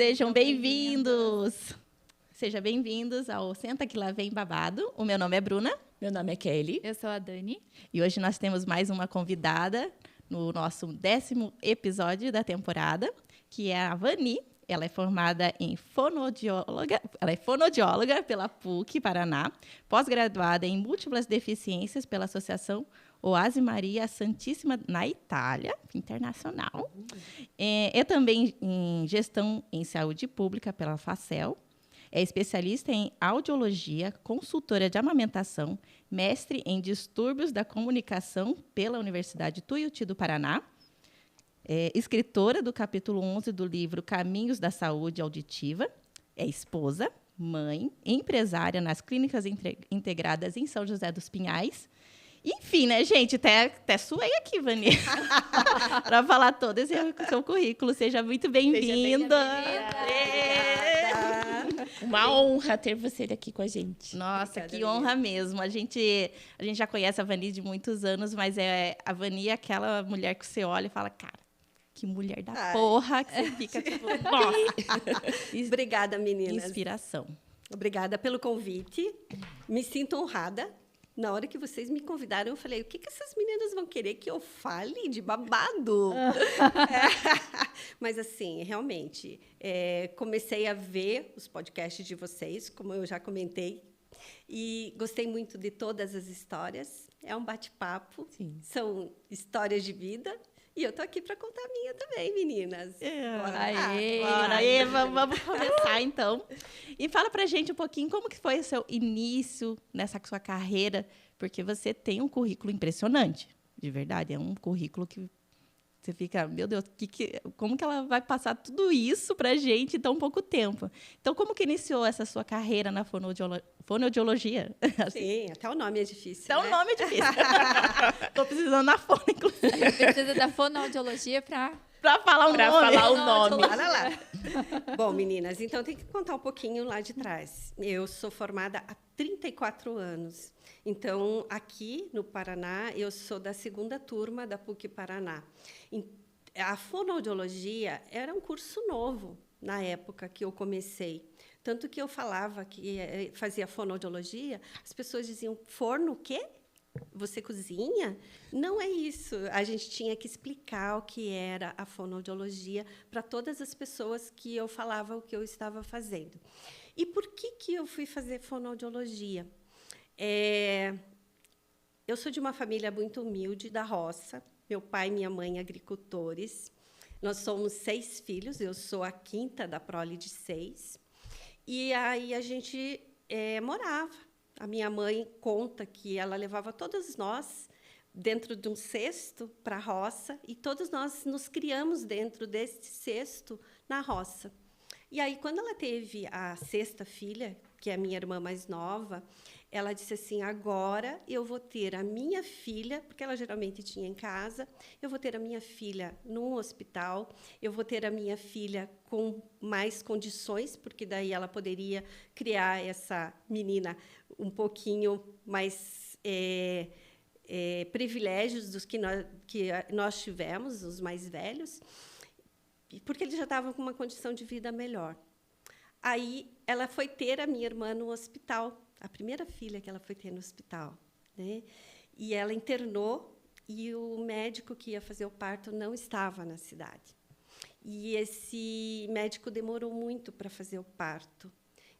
Sejam bem-vindos! Sejam bem-vindos ao Senta Que Lá Vem Babado. O meu nome é Bruna. Meu nome é Kelly. Eu sou a Dani. E hoje nós temos mais uma convidada no nosso 10º episódio da temporada, que é a Vani. Ela é formada em fonoaudióloga, pela PUC Paraná, pós-graduada em múltiplas deficiências pela Associação Oasi Maria Santíssima na Itália, internacional. É também em gestão em saúde pública pela Facel. É especialista em audiologia, consultora de amamentação, mestre em distúrbios da comunicação pela Universidade Tuiuti do Paraná. É escritora do capítulo 11 do livro Caminhos da Saúde Auditiva. É esposa, mãe, empresária nas clínicas integradas em São José dos Pinhais. Enfim, né, gente? Até suei aqui, Vani, para falar todo esse seu currículo. Seja muito bem-vinda. Uma honra ter você aqui com a gente. Nossa, que honra mesmo. A gente já conhece a Vani de muitos anos, mas a Vani é aquela mulher que você olha e fala, cara, que mulher da porra, que você fica tipo, nossa. Obrigada, meninas. Inspiração. Obrigada pelo convite. Me sinto honrada. Na hora que vocês me convidaram, eu falei, o que essas meninas vão querer que eu fale de babado? Mas, assim, realmente, comecei a ver os podcasts de vocês, como eu já comentei, e gostei muito de todas as histórias. É um bate-papo, são histórias de vida. E eu tô aqui para contar a minha também, meninas. Bora aí, vamos começar, então. E fala pra gente um pouquinho como que foi o seu início nessa sua carreira, porque você tem um currículo impressionante, de verdade. É um currículo que você fica, meu Deus, como que ela vai passar tudo isso pra gente em tão pouco tempo? Então, como que iniciou essa sua carreira na fonoaudiologia? Sim, até o nome é difícil. Até o nome é difícil. Estou precisando na fono, inclusive. Precisa da fonoaudiologia para falar o nome. Olha lá. Bom, meninas, então tem que contar um pouquinho lá de trás. Eu sou formada há 34 anos. Então, aqui no Paraná, eu sou da 2ª turma da PUC Paraná. A fonoaudiologia era um curso novo na época que eu comecei. Tanto que eu falava que fazia fonoaudiologia, as pessoas diziam, forno o quê? Você cozinha? Não é isso. A gente tinha que explicar o que era a fonoaudiologia para todas as pessoas que eu falava o que eu estava fazendo. E por que eu fui fazer fonoaudiologia? Eu sou de uma família muito humilde, da roça. Meu pai e minha mãe agricultores. Nós somos 6 filhos, eu sou a 5ª da prole de 6. E aí a gente morava. A minha mãe conta que ela levava todos nós dentro de um cesto para a roça e todos nós nos criamos dentro desse cesto na roça. E aí, quando ela teve a 6ª filha, que é a minha irmã mais nova, ela disse assim, agora eu vou ter a minha filha, porque ela geralmente tinha em casa, eu vou ter a minha filha num hospital, eu vou ter a minha filha com mais condições, porque daí ela poderia criar essa menina um pouquinho mais privilégios dos que nós tivemos, os mais velhos, porque eles já estavam com uma condição de vida melhor. Aí ela foi ter a minha irmã no hospital, a primeira filha que ela foi ter no hospital, né? E ela internou e o médico que ia fazer o parto não estava na cidade. E esse médico demorou muito para fazer o parto.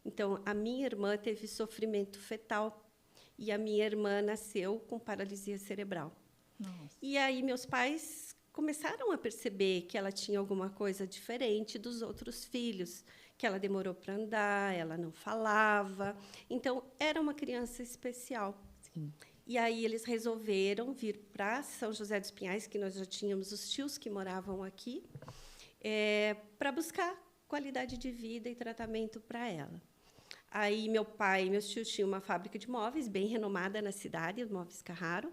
Então, a minha irmã teve sofrimento fetal e a minha irmã nasceu com paralisia cerebral. Nossa. E aí meus pais começaram a perceber que ela tinha alguma coisa diferente dos outros filhos, que ela demorou para andar, ela não falava. Então, era uma criança especial. Sim. E aí eles resolveram vir para São José dos Pinhais, que nós já tínhamos os tios que moravam aqui, para buscar qualidade de vida e tratamento para ela. Aí meu pai e meus tios tinham uma fábrica de móveis bem renomada na cidade, os Móveis Carraro,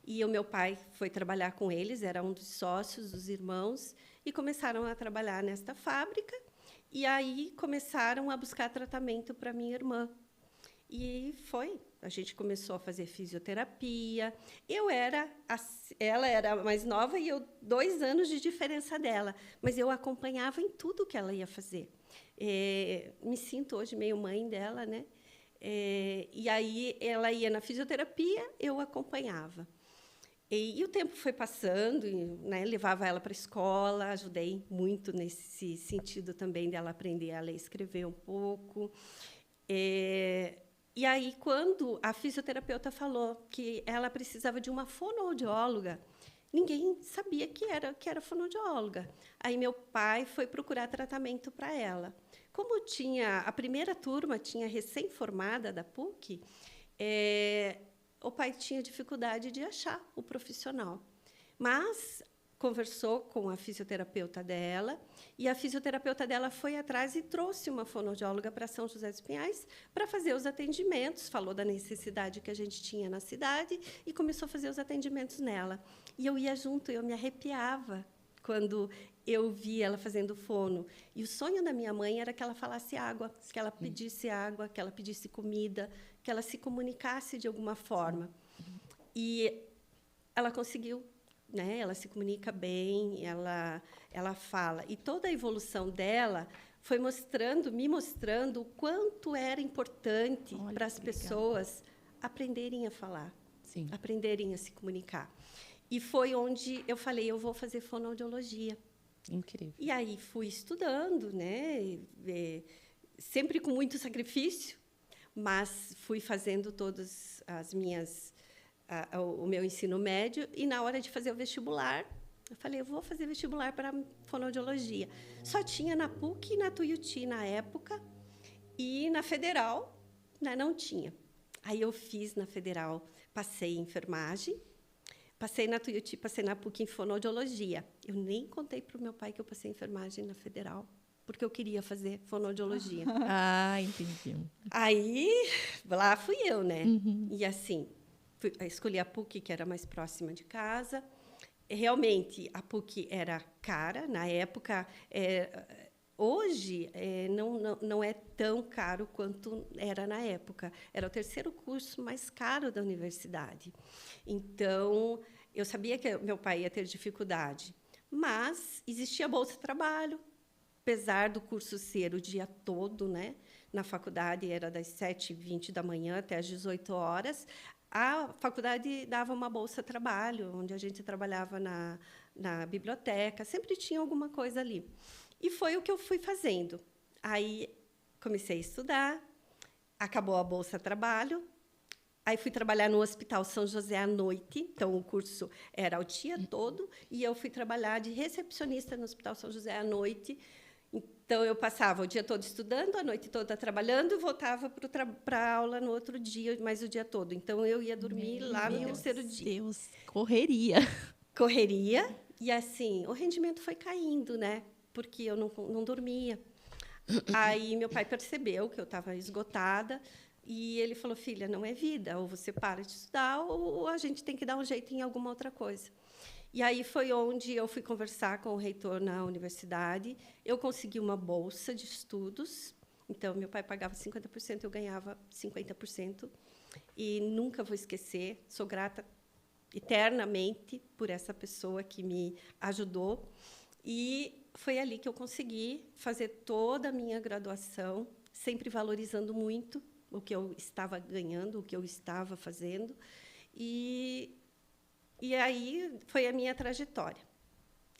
e o meu pai foi trabalhar com eles, era um dos sócios, dos irmãos, e começaram a trabalhar nesta fábrica. E aí começaram a buscar tratamento para minha irmã. E a gente começou a fazer fisioterapia. Ela era mais nova e eu 2 anos de diferença dela, mas eu acompanhava em tudo que ela ia fazer. Me sinto hoje meio mãe dela, né? E aí ela ia na fisioterapia, eu acompanhava. E o tempo foi passando, né? Levava ela para a escola, ajudei muito nesse sentido também dela aprender a ler e escrever um pouco. E aí, quando a fisioterapeuta falou que ela precisava de uma fonoaudióloga, ninguém sabia que era fonoaudióloga. Aí meu pai foi procurar tratamento para ela. Como a primeira turma tinha recém-formada da PUC, o pai tinha dificuldade de achar o profissional. Mas conversou com a fisioterapeuta dela, e a fisioterapeuta dela foi atrás e trouxe uma fonoaudióloga para São José dos Pinhais para fazer os atendimentos, falou da necessidade que a gente tinha na cidade e começou a fazer os atendimentos nela. E eu ia junto, eu me arrepiava quando eu vi ela fazendo fono. E o sonho da minha mãe era que ela falasse água, que ela pedisse água, que ela pedisse comida, que ela se comunicasse de alguma forma. E ela conseguiu, né? Ela se comunica bem, ela fala. E toda a evolução dela foi me mostrando o quanto era importante para as pessoas aprenderem a falar, aprenderem a se comunicar. E foi onde eu falei, eu vou fazer fonoaudiologia. Incrível. E aí fui estudando, né? Sempre com muito sacrifício, mas fui fazendo todas as minhas o meu ensino médio, e na hora de fazer o vestibular, eu falei, eu vou fazer vestibular para fonoaudiologia. Só tinha na PUC e na Tuiuti na época, e na Federal, né, não tinha. Aí eu fiz na Federal, passei em enfermagem, passei na Tuiuti, passei na PUC em fonoaudiologia. Eu nem contei para o meu pai que eu passei em enfermagem na Federal, porque eu queria fazer fonoaudiologia. Entendi. Aí, lá fui eu, né? E assim, escolhi a PUC, que era mais próxima de casa. Realmente, a PUC era cara na época. Hoje, não é tão caro quanto era na época. Era o terceiro curso mais caro da universidade. Então, eu sabia que meu pai ia ter dificuldade. Mas existia bolsa de trabalho, apesar do curso ser o dia todo, né? Na faculdade era das 7h20 da manhã até às 18 horas. A faculdade dava uma bolsa de trabalho, onde a gente trabalhava na biblioteca, sempre tinha alguma coisa ali. E foi o que eu fui fazendo. Aí comecei a estudar, acabou a bolsa de trabalho, aí fui trabalhar no Hospital São José à noite, então o curso era o dia todo, e eu fui trabalhar de recepcionista no Hospital São José à noite. Então, eu passava o dia todo estudando, a noite toda trabalhando, e voltava para a aula no outro dia, mais o dia todo. Então, eu ia dormir lá no terceiro dia. Meu Deus, correria. Correria. E, assim, o rendimento foi caindo, né? Porque eu não dormia. Aí, meu pai percebeu que eu estava esgotada, e ele falou, filha, não é vida. Ou você para de estudar, ou a gente tem que dar um jeito em alguma outra coisa. E aí foi onde eu fui conversar com o reitor na universidade. Eu consegui uma bolsa de estudos. Então, meu pai pagava 50%, eu ganhava 50%. E nunca vou esquecer, sou grata eternamente por essa pessoa que me ajudou. E foi ali que eu consegui fazer toda a minha graduação, sempre valorizando muito o que eu estava ganhando, o que eu estava fazendo. E aí foi a minha trajetória.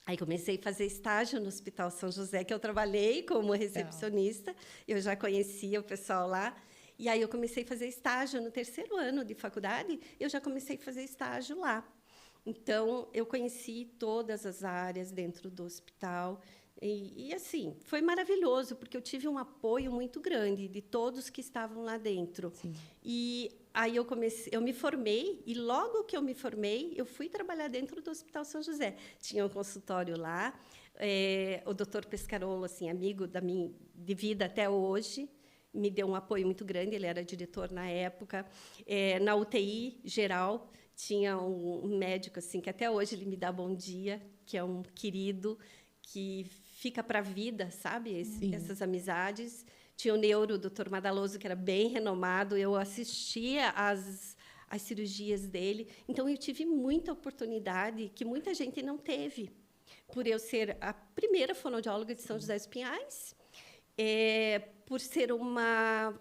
Aí comecei a fazer estágio no Hospital São José, que eu trabalhei como recepcionista. Eu já conhecia o pessoal lá. E aí eu comecei a fazer estágio no terceiro ano de faculdade. Eu já comecei a fazer estágio lá. Então, eu conheci todas as áreas dentro do hospital. E assim, foi maravilhoso, porque eu tive um apoio muito grande de todos que estavam lá dentro. Sim. E aí eu me formei, e logo que eu me formei, eu fui trabalhar dentro do Hospital São José. Tinha um consultório lá, o doutor Pescarolo, assim, amigo de vida até hoje, me deu um apoio muito grande, ele era diretor na época. Na UTI geral, tinha um médico assim, que até hoje ele me dá bom dia, que é um querido, que fica para a vida, sabe? Essas amizades. Tinha o neuro, o doutor Madaloso, que era bem renomado. Eu assistia às cirurgias dele. Então, eu tive muita oportunidade que muita gente não teve, por eu ser a primeira fonoaudióloga de São José dos Pinhais. por ser uma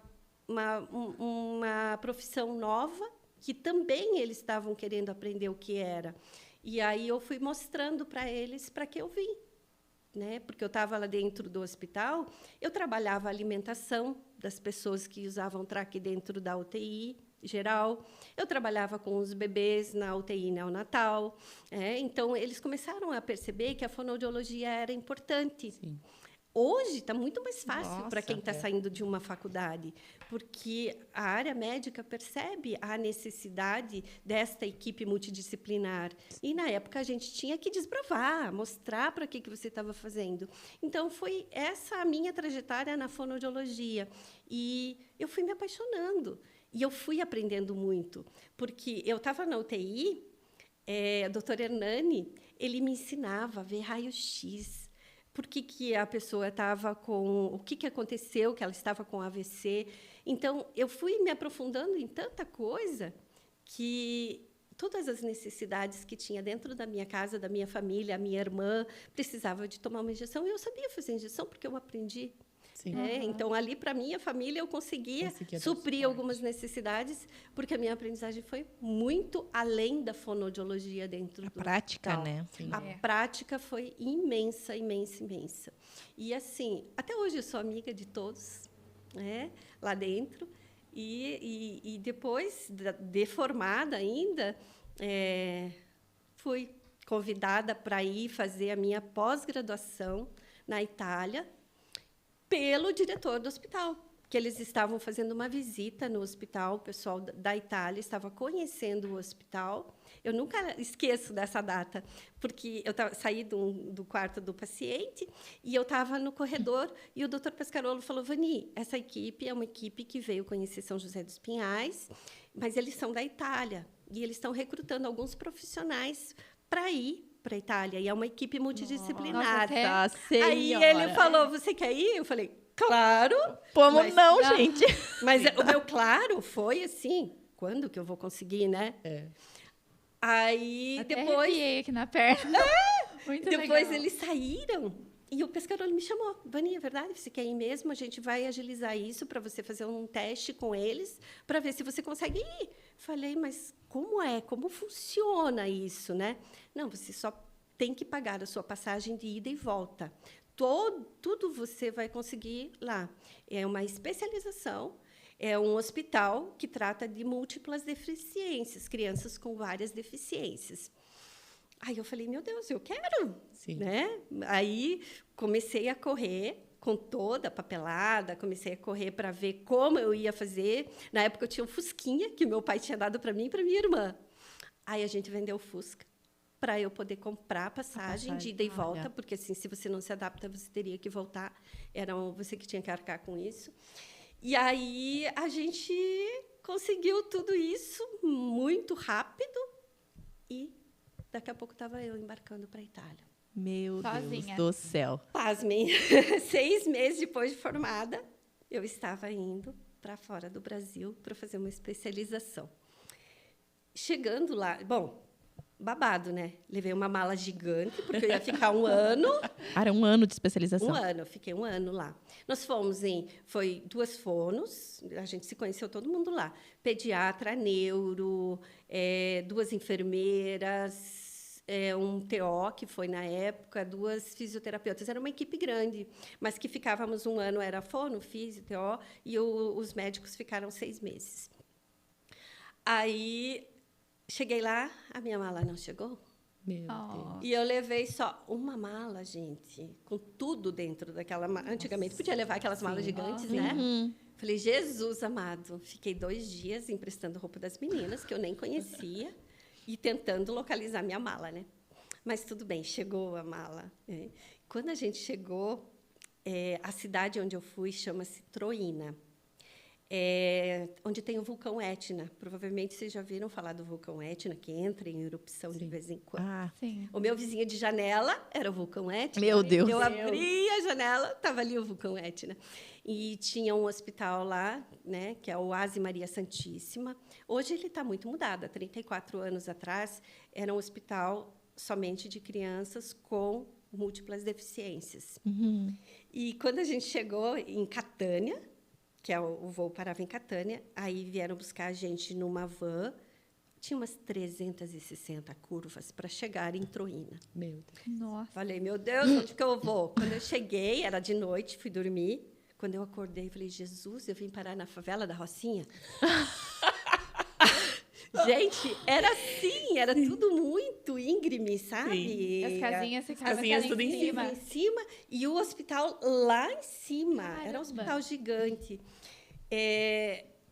profissão nova, que também eles estavam querendo aprender o que era. E aí eu fui mostrando para eles para que eu vim. Né? Porque eu estava lá dentro do hospital, eu trabalhava a alimentação das pessoas que usavam traque dentro da UTI geral, eu trabalhava com os bebês na UTI neonatal. Então, eles começaram a perceber que a fonoaudiologia era importante. Sim. Hoje está muito mais fácil para quem está é. saindo de uma faculdade, porque a área médica percebe a necessidade desta equipe multidisciplinar. E, na época, a gente tinha que desbravar, mostrar para que você estava fazendo. Então, foi essa a minha trajetória na fonoaudiologia. E eu fui me apaixonando. E eu fui aprendendo muito, porque eu estava na UTI, o doutor Hernani, ele me ensinava a ver raio-x, por que a pessoa estava com... O que aconteceu, que ela estava com AVC. Então, eu fui me aprofundando em tanta coisa que todas as necessidades que tinha dentro da minha casa, da minha família, a minha irmã precisava de tomar uma injeção, e eu sabia fazer injeção porque eu aprendi. Sim. Então, ali, para a minha família, eu conseguia Conseguia dar suprir suporte. algumas necessidades, porque a minha aprendizagem foi muito além da fonoaudiologia dentro do Prática, hospital. né? Sim. A prática foi imensa, imensa, imensa. E, assim, até hoje eu sou amiga de todos, lá dentro. E depois de formada ainda, fui convidada para ir fazer a minha pós-graduação na Itália, pelo diretor do hospital, que eles estavam fazendo uma visita no hospital, o pessoal da Itália estava conhecendo o hospital. Eu nunca esqueço dessa data, porque eu saí do quarto do paciente e eu estava no corredor e o doutor Pescarolo falou: Vani, essa equipe é uma equipe que veio conhecer São José dos Pinhais, mas eles são da Itália e eles estão recrutando alguns profissionais para ir para a Itália, e é uma equipe multidisciplinar. Nossa, Nossa Aí Senhora. ele falou: você quer ir? Eu falei: claro. Como Mas- não, Não. gente? Mas o meu claro foi assim: quando que eu vou conseguir, né? Aí Até depois arrepiei aqui na perna. Muito depois legal. eles saíram e o Pescarolo me chamou. Vani, é verdade? Você quer ir mesmo? A gente vai agilizar isso para você fazer um teste com eles para ver se você consegue ir. Falei: mas como é? Como funciona isso, né? Não, você só tem que pagar a sua passagem de ida e volta. Tudo você vai conseguir lá. É uma especialização. É um hospital que trata de múltiplas deficiências, crianças com várias deficiências. Aí eu falei: meu Deus, eu quero. Sim. Né? Aí comecei a correr com toda a papelada, comecei a correr para ver como eu ia fazer. Na época eu tinha um Fusquinha que meu pai tinha dado para mim e para minha irmã. Aí a gente vendeu o Fusca para eu poder comprar a passagem de ida e volta, olha. porque assim, se você não se adapta, você teria que voltar. Era você que tinha que arcar com isso. E aí a gente conseguiu tudo isso muito rápido e daqui a pouco estava eu embarcando para a Itália. Meu Sozinha. Deus do céu. Pasmem, 6 meses depois de formada, eu estava indo para fora do Brasil para fazer uma especialização. Chegando lá, bom, babado, né? Levei uma mala gigante, porque eu ia ficar um ano. Era um ano de especialização. Um ano, eu fiquei um ano lá. Nós fomos foi 2 fonos, a gente se conheceu todo mundo lá. Pediatra, neuro, 2 enfermeiras, um TO, que foi na época, 2 fisioterapeutas. Era uma equipe grande, mas que ficávamos um ano, era fono, fisio, TO, e os médicos ficaram 6 meses. Aí, cheguei lá, a minha mala não chegou. Meu Oh. Deus. E eu levei só uma mala, gente, com tudo dentro daquela mala. Antigamente podia levar aquelas malas gigantes, né? Uhum. Falei: Jesus amado. Fiquei 2 dias emprestando roupa das meninas, que eu nem conhecia, e tentando localizar minha mala, né? Mas tudo bem, chegou a mala. Quando a gente chegou, a cidade onde eu fui chama-se Troina. Onde tem o vulcão Etna. Provavelmente vocês já viram falar do vulcão Etna, que entra em erupção de vez em quando. Ah, Sim. O meu vizinho de janela era o vulcão Etna. Meu Deus. Eu abri a janela, estava ali o vulcão Etna. E tinha um hospital lá, né, que é o Oase Maria Santíssima. Hoje ele está muito mudado. Há 34 anos atrás, era um hospital somente de crianças com múltiplas deficiências. Uhum. E quando a gente chegou em Catânia, que é o voo parava em Catânia, aí vieram buscar a gente numa van, tinha umas 360 curvas para chegar em Troína. Meu Deus. Nossa. Falei, meu Deus, onde que eu vou? Quando eu cheguei, era de noite, fui dormir. Quando eu acordei, falei, Jesus, eu vim parar na favela da Rocinha? Gente, era assim, era tudo muito íngreme, sabe? As casinhas ficavam casinhas ali tudo em Em cima, e o hospital lá em cima. Era Caramba. um hospital gigante.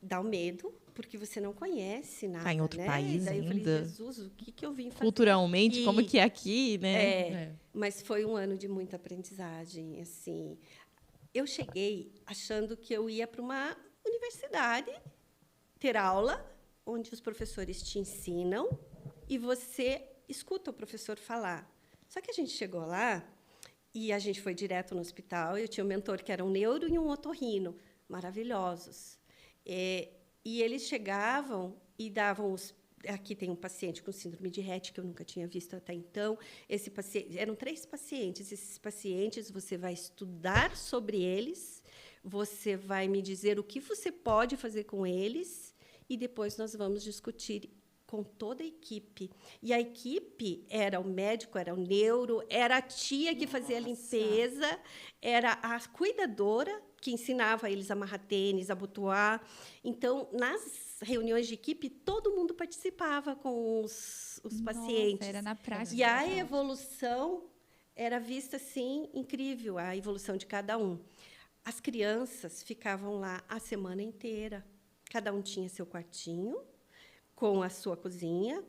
Dá um medo, porque você não conhece nada, Tá em outro né? país E daí eu falei, ainda. Jesus, o que eu vim fazer? Culturalmente, aqui? como que é aqui, né? É. Mas foi um ano de muita aprendizagem, assim. Eu cheguei achando que eu ia para uma universidade ter aula, onde os professores te ensinam e você escuta o professor falar. Só que a gente chegou lá e a gente foi direto no hospital. Eu tinha um mentor que era um neuro e um otorrino, maravilhosos. E eles chegavam e davam os... Aqui tem um paciente com síndrome de Rett, que eu nunca tinha visto até então. Esse paciente, eram 3 pacientes. Esses pacientes, você vai estudar sobre eles, você vai me dizer o que você pode fazer com eles, e depois nós vamos discutir com toda a equipe. E a equipe era o médico, era o neuro, era a tia que fazia a limpeza, era a cuidadora que ensinava eles a amarrar tênis, a abotoar. Então, nas reuniões de equipe, todo mundo participava com os pacientes. Era na prática. E a evolução era vista, assim, incrível, a evolução de cada um. As crianças ficavam lá a semana inteira. Cada um tinha seu quartinho, com a sua cozinha.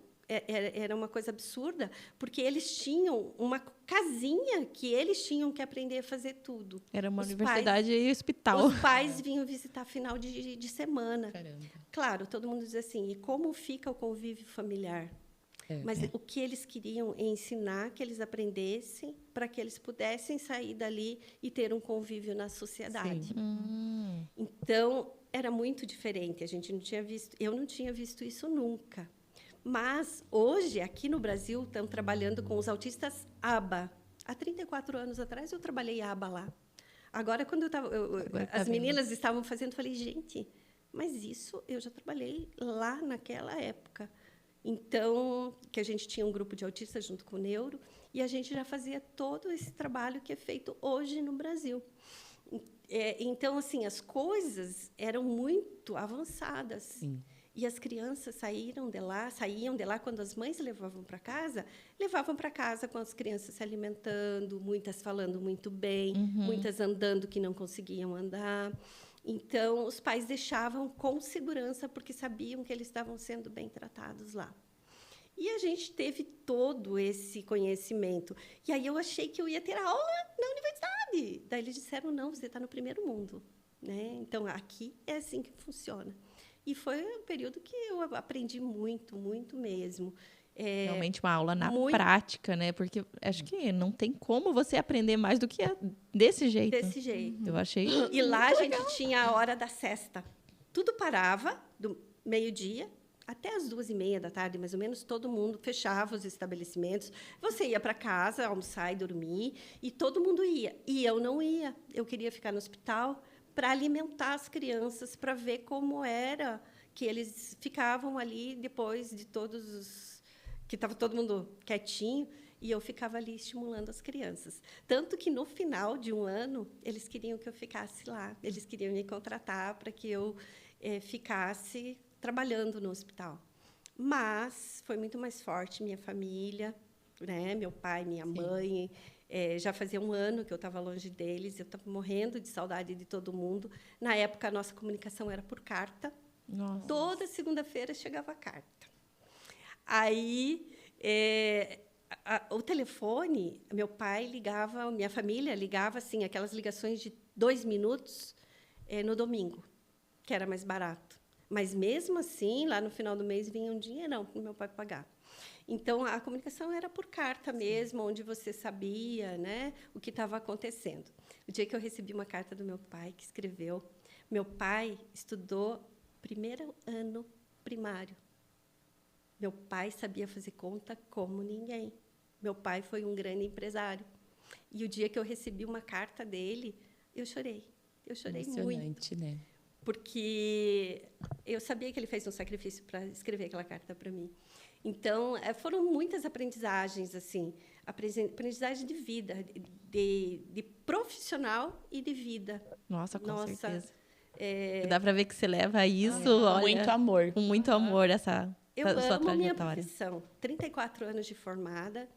Era uma coisa absurda, porque eles tinham uma casinha que eles tinham que aprender a fazer tudo. Era uma Os universidade e hospital. Os pais vinham visitar final de semana. Caramba. Claro, todo mundo diz assim, e como fica o convívio familiar? Mas o que eles queriam é ensinar que eles aprendessem para que eles pudessem sair dali e ter um convívio na sociedade. Então, era muito diferente. A gente não tinha visto, eu não tinha visto isso nunca. Mas hoje, aqui no Brasil, estão trabalhando com os autistas ABA. Há 34 anos atrás, eu trabalhei ABA lá. Agora, quando as meninas estavam fazendo, eu falei, gente, mas isso eu já trabalhei lá naquela época. Então, que a gente tinha um grupo de autistas junto com o neuro, e a gente já fazia todo esse trabalho que é feito hoje no Brasil. Então, assim, as coisas eram muito avançadas. Sim. E as crianças saíam de lá quando as mães levavam para casa com as crianças se alimentando, muitas falando muito bem, muitas andando que não conseguiam andar. Então, os pais deixavam com segurança, porque sabiam que eles estavam sendo bem tratados lá. E a gente teve todo esse conhecimento. E aí eu achei que eu ia ter aula na universidade. Daí eles disseram, não, você está no primeiro mundo, né? Então, aqui é assim que funciona. E foi um período que eu aprendi muito, muito mesmo. Realmente uma aula na prática, né? Porque acho que não tem como você aprender mais do que desse jeito. Desse jeito. Eu achei. E lá a gente tinha a hora da sesta. Tudo parava, do meio-dia até as 2h30 da tarde, mais ou menos, todo mundo fechava os estabelecimentos. Você ia para casa, almoçar e dormir, e todo mundo ia. E eu não ia. Eu queria ficar no hospital para alimentar as crianças, para ver como era que eles ficavam ali depois de todos os... que estava todo mundo quietinho, e eu ficava ali estimulando as crianças. Tanto que, no final de um ano, eles queriam que eu ficasse lá. Eles queriam me contratar para que eu ficasse trabalhando no hospital. Mas foi muito mais forte minha família, né? Meu pai, minha mãe. Já fazia um ano que eu estava longe deles, eu estava morrendo de saudade de todo mundo. Na época, a nossa comunicação era por carta. Nossa. Toda segunda-feira chegava a carta. Aí, o telefone, meu pai ligava, minha família ligava, assim, aquelas ligações de 2 minutos no domingo, que era mais barato. Mas, mesmo assim, lá no final do mês, vinha um dinheirão para o meu pai pagar. Então, a comunicação era por carta mesmo, onde você sabia, né, o que estava acontecendo. O dia que eu recebi uma carta do meu pai, que escreveu, meu pai estudou primeiro ano primário. Meu pai sabia fazer conta como ninguém. Meu pai foi um grande empresário. E o dia que eu recebi uma carta dele, eu chorei. Eu chorei muito. Emocionante, né? Porque eu sabia que ele fez um sacrifício para escrever aquela carta para mim. Então, foram muitas aprendizagens, assim, aprendizagem de vida, de profissional e de vida. Nossa, com certeza. É, Dá para ver que você leva isso, olha, Muito amor. com muito amor, essa eu sua amo minha trajetória. profissão. 34 anos de formada.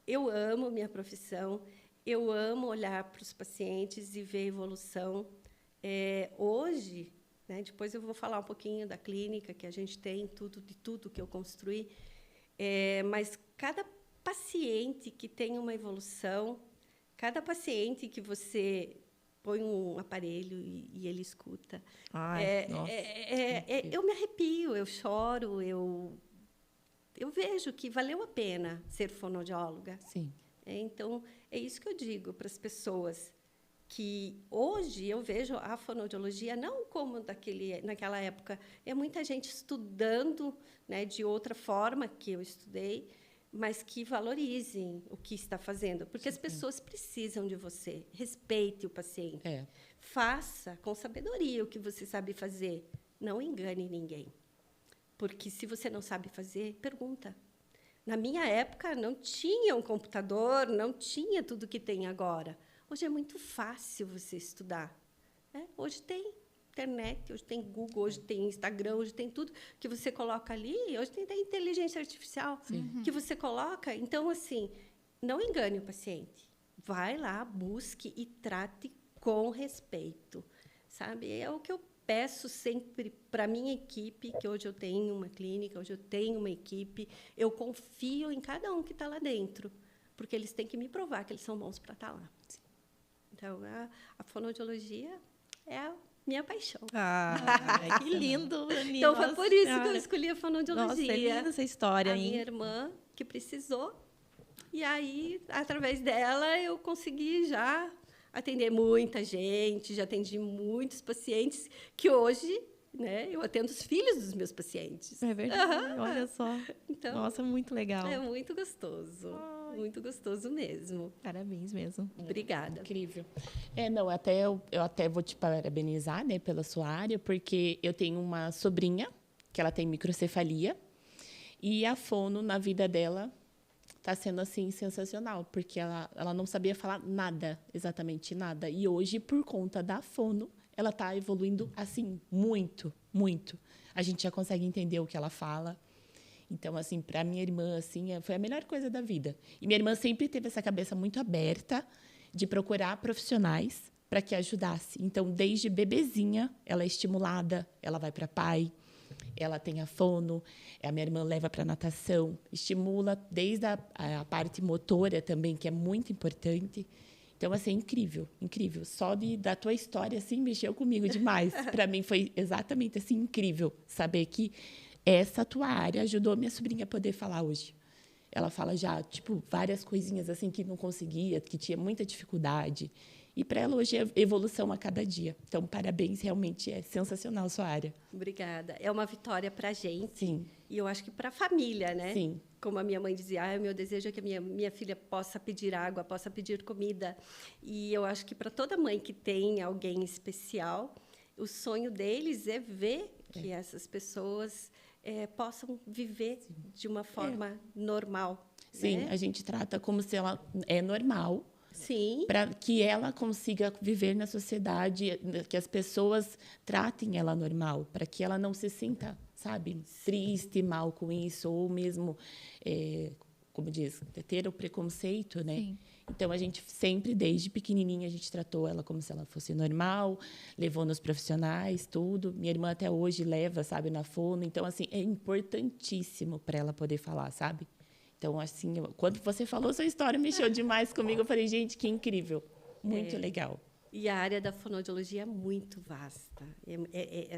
Eu amo minha profissão. Eu amo olhar para os pacientes e ver a evolução. Hoje, né, depois eu vou falar um pouquinho da clínica que a gente tem, de tudo que eu construí. Mas cada paciente que tem uma evolução, cada paciente que você põe um aparelho e ele escuta, Ai, nossa. eu me arrepio, eu choro, eu vejo que valeu a pena ser fonoaudióloga. Sim. Então, é isso que eu digo para as pessoas, que hoje eu vejo a fonoaudiologia não como naquela época. É muita gente estudando, né, de outra forma que eu estudei, mas que valorizem o que está fazendo, porque as pessoas precisam de você. Respeite o paciente. Faça com sabedoria o que você sabe fazer. Não engane ninguém. Porque, se você não sabe fazer, pergunta. Na minha época, não tinha um computador, não tinha tudo que tem agora. Hoje é muito fácil você estudar. Hoje tem internet, hoje tem Google, hoje tem Instagram, hoje tem tudo que você coloca ali. Hoje tem até inteligência artificial que você coloca. Então, assim, não engane o paciente. Vai lá, busque e trate com respeito. Sabe? É o que eu peço sempre para a minha equipe, que hoje eu tenho uma clínica, hoje eu tenho uma equipe. Eu confio em cada um que está lá dentro, porque eles têm que me provar que eles são bons para estar lá. Então, a fonoaudiologia é a minha paixão. Ai, que lindo, Ani. Então, foi Nossa por isso que Senhora. eu escolhi a fonoaudiologia. Nossa, é linda essa história, A hein? minha irmã, que precisou, e aí, através dela, eu consegui já atender muita gente, já atendi muitos pacientes, que hoje, né, eu atendo os filhos dos meus pacientes. É verdade, olha só. Então, Nossa, muito legal. é muito gostoso. Muito gostoso mesmo. Parabéns mesmo. Obrigada. Incrível. Não, eu até vou te parabenizar, né, pela sua área, porque eu tenho uma sobrinha que ela tem microcefalia e a fono na vida dela está sendo assim sensacional, porque ela não sabia falar nada, exatamente nada. E hoje, por conta da fono, ela está evoluindo assim muito, muito. A gente já consegue entender o que ela fala. Então, assim, para minha irmã, assim, foi a melhor coisa da vida. E minha irmã sempre teve essa cabeça muito aberta de procurar profissionais para que ajudasse. Então, desde bebezinha, ela é estimulada, ela vai para pai, ela tem a fono, a minha irmã leva para natação, estimula desde a parte motora também, que é muito importante. Então, assim, incrível, incrível. Só da tua história, assim, mexeu comigo demais. Para mim, foi exatamente, assim, incrível saber que essa tua área ajudou minha sobrinha a poder falar hoje. Ela fala já, tipo, várias coisinhas assim que não conseguia, que tinha muita dificuldade. E para ela hoje é evolução a cada dia. Então, parabéns, realmente é sensacional a sua área. Obrigada. É uma vitória para a gente. Sim. E eu acho que para a família, né? Sim. Como a minha mãe dizia, o meu desejo é que a minha filha possa pedir água, possa pedir comida. E eu acho que para toda mãe que tem alguém especial, o sonho deles é ver que essas pessoas possam viver de uma forma normal. Sim, né? a gente trata como se ela é normal, Sim. para que ela consiga viver na sociedade, que as pessoas tratem ela normal, para que ela não se sinta, sabe, triste, mal com isso, ou mesmo, como diz, ter o preconceito, né? Sim. Então, a gente sempre, desde pequenininha, a gente tratou ela como se ela fosse normal, levou nos profissionais, tudo. Minha irmã até hoje leva, sabe, na fono. Então, assim, é importantíssimo para ela poder falar, sabe? Então, assim, quando você falou sua história, mexeu demais comigo. Eu falei, gente, que incrível. Muito legal. E a área da fonoaudiologia é muito vasta.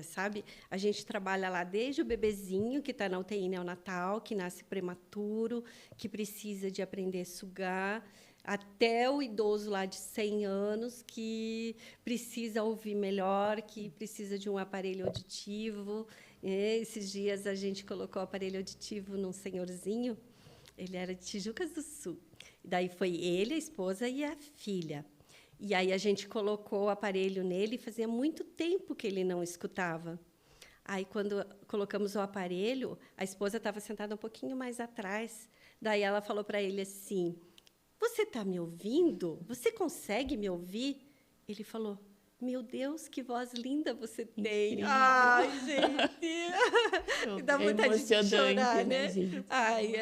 Sabe, a gente trabalha lá desde o bebezinho, que está na UTI neonatal, que nasce prematuro, que precisa de aprender a sugar, até o idoso lá de 100 anos, que precisa ouvir melhor, que precisa de um aparelho auditivo. Esses dias, a gente colocou o aparelho auditivo num senhorzinho, ele era de Tijucas do Sul. Daí foi ele, a esposa e a filha. E aí a gente colocou o aparelho nele, fazia muito tempo que ele não escutava. Aí, quando colocamos o aparelho, a esposa estava sentada um pouquinho mais atrás. Daí ela falou para ele assim: "Você está me ouvindo? Você consegue me ouvir?" Ele falou: "Meu Deus, que voz linda você tem!" Incrível. Ai, gente! Dá vontade de chorar, né? gente? Ai,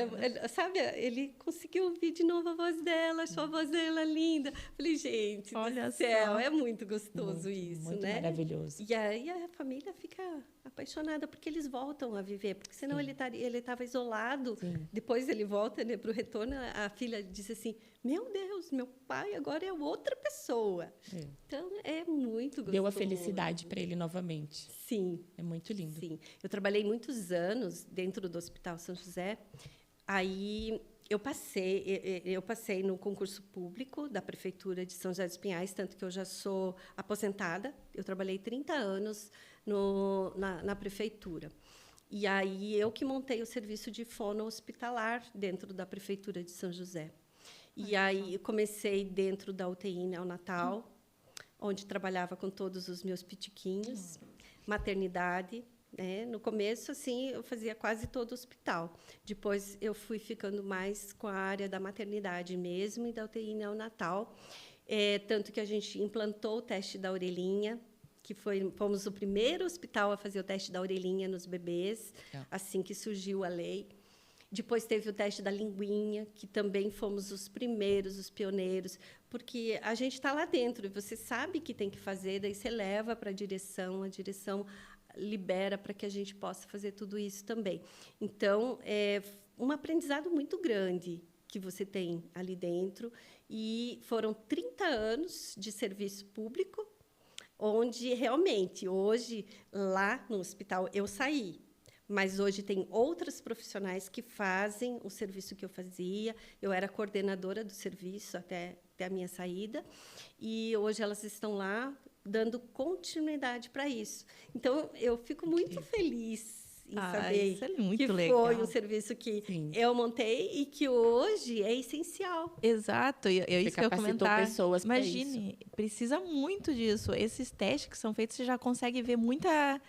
sabe, ele conseguiu ouvir de novo a voz dela, achou a voz dela linda. Falei, gente, Olha do céu, só. é muito gostoso isso, muito né? maravilhoso. E aí a família fica apaixonada porque eles voltam a viver, porque senão ele estava isolado. Sim. Depois ele volta, né, para o retorno, a filha disse assim: "Meu Deus, meu pai agora é outra pessoa." É. Então é muito gostoso. Deu a felicidade para ele novamente. Sim. É muito lindo. Sim. Eu trabalhei muitos anos dentro do Hospital São José. Aí eu passei no concurso público da Prefeitura de São José dos Pinhais, tanto que eu já sou aposentada. Eu trabalhei 30 anos na Prefeitura. E aí eu que montei o serviço de fono hospitalar dentro da Prefeitura de São José. E aí eu comecei dentro da UTI neonatal, onde trabalhava com todos os meus pitiquinhos, maternidade, né? No começo, assim, eu fazia quase todo o hospital. Depois, eu fui ficando mais com a área da maternidade mesmo e da UTI neonatal. Tanto que a gente implantou o teste da orelhinha, que fomos o primeiro hospital a fazer o teste da orelhinha nos bebês, assim que surgiu a lei. Depois teve o teste da linguinha, que também fomos os primeiros, os pioneiros, porque a gente está lá dentro e você sabe que tem que fazer, daí você leva para a direção libera para que a gente possa fazer tudo isso também. Então, é um aprendizado muito grande que você tem ali dentro, e foram 30 anos de serviço público, onde realmente, hoje, lá no hospital, eu saí. Mas hoje tem outras profissionais que fazem o serviço que eu fazia. Eu era coordenadora do serviço até a minha saída, e hoje elas estão lá dando continuidade para isso. Então, eu fico muito feliz em saber isso é muito que legal. foi um serviço que Sim. eu montei e que hoje é essencial. Exato, e é isso que eu ia capacitou comentar. pessoas pra Imagine, precisa muito disso. Esses testes que são feitos, você já consegue ver muita...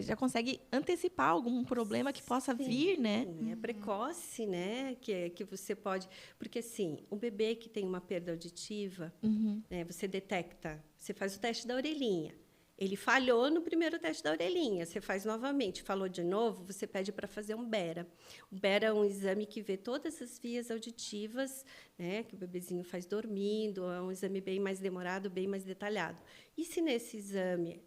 já consegue antecipar algum problema que possa vir, né? Sim, é precoce, né? Que você pode... Porque, assim, o bebê que tem uma perda auditiva, né, você detecta, você faz o teste da orelhinha. Ele falhou no primeiro teste da orelhinha, você faz novamente. Falou de novo, você pede para fazer um BERA. O BERA é um exame que vê todas as vias auditivas, né, que o bebezinho faz dormindo, é um exame bem mais demorado, bem mais detalhado. E se nesse exame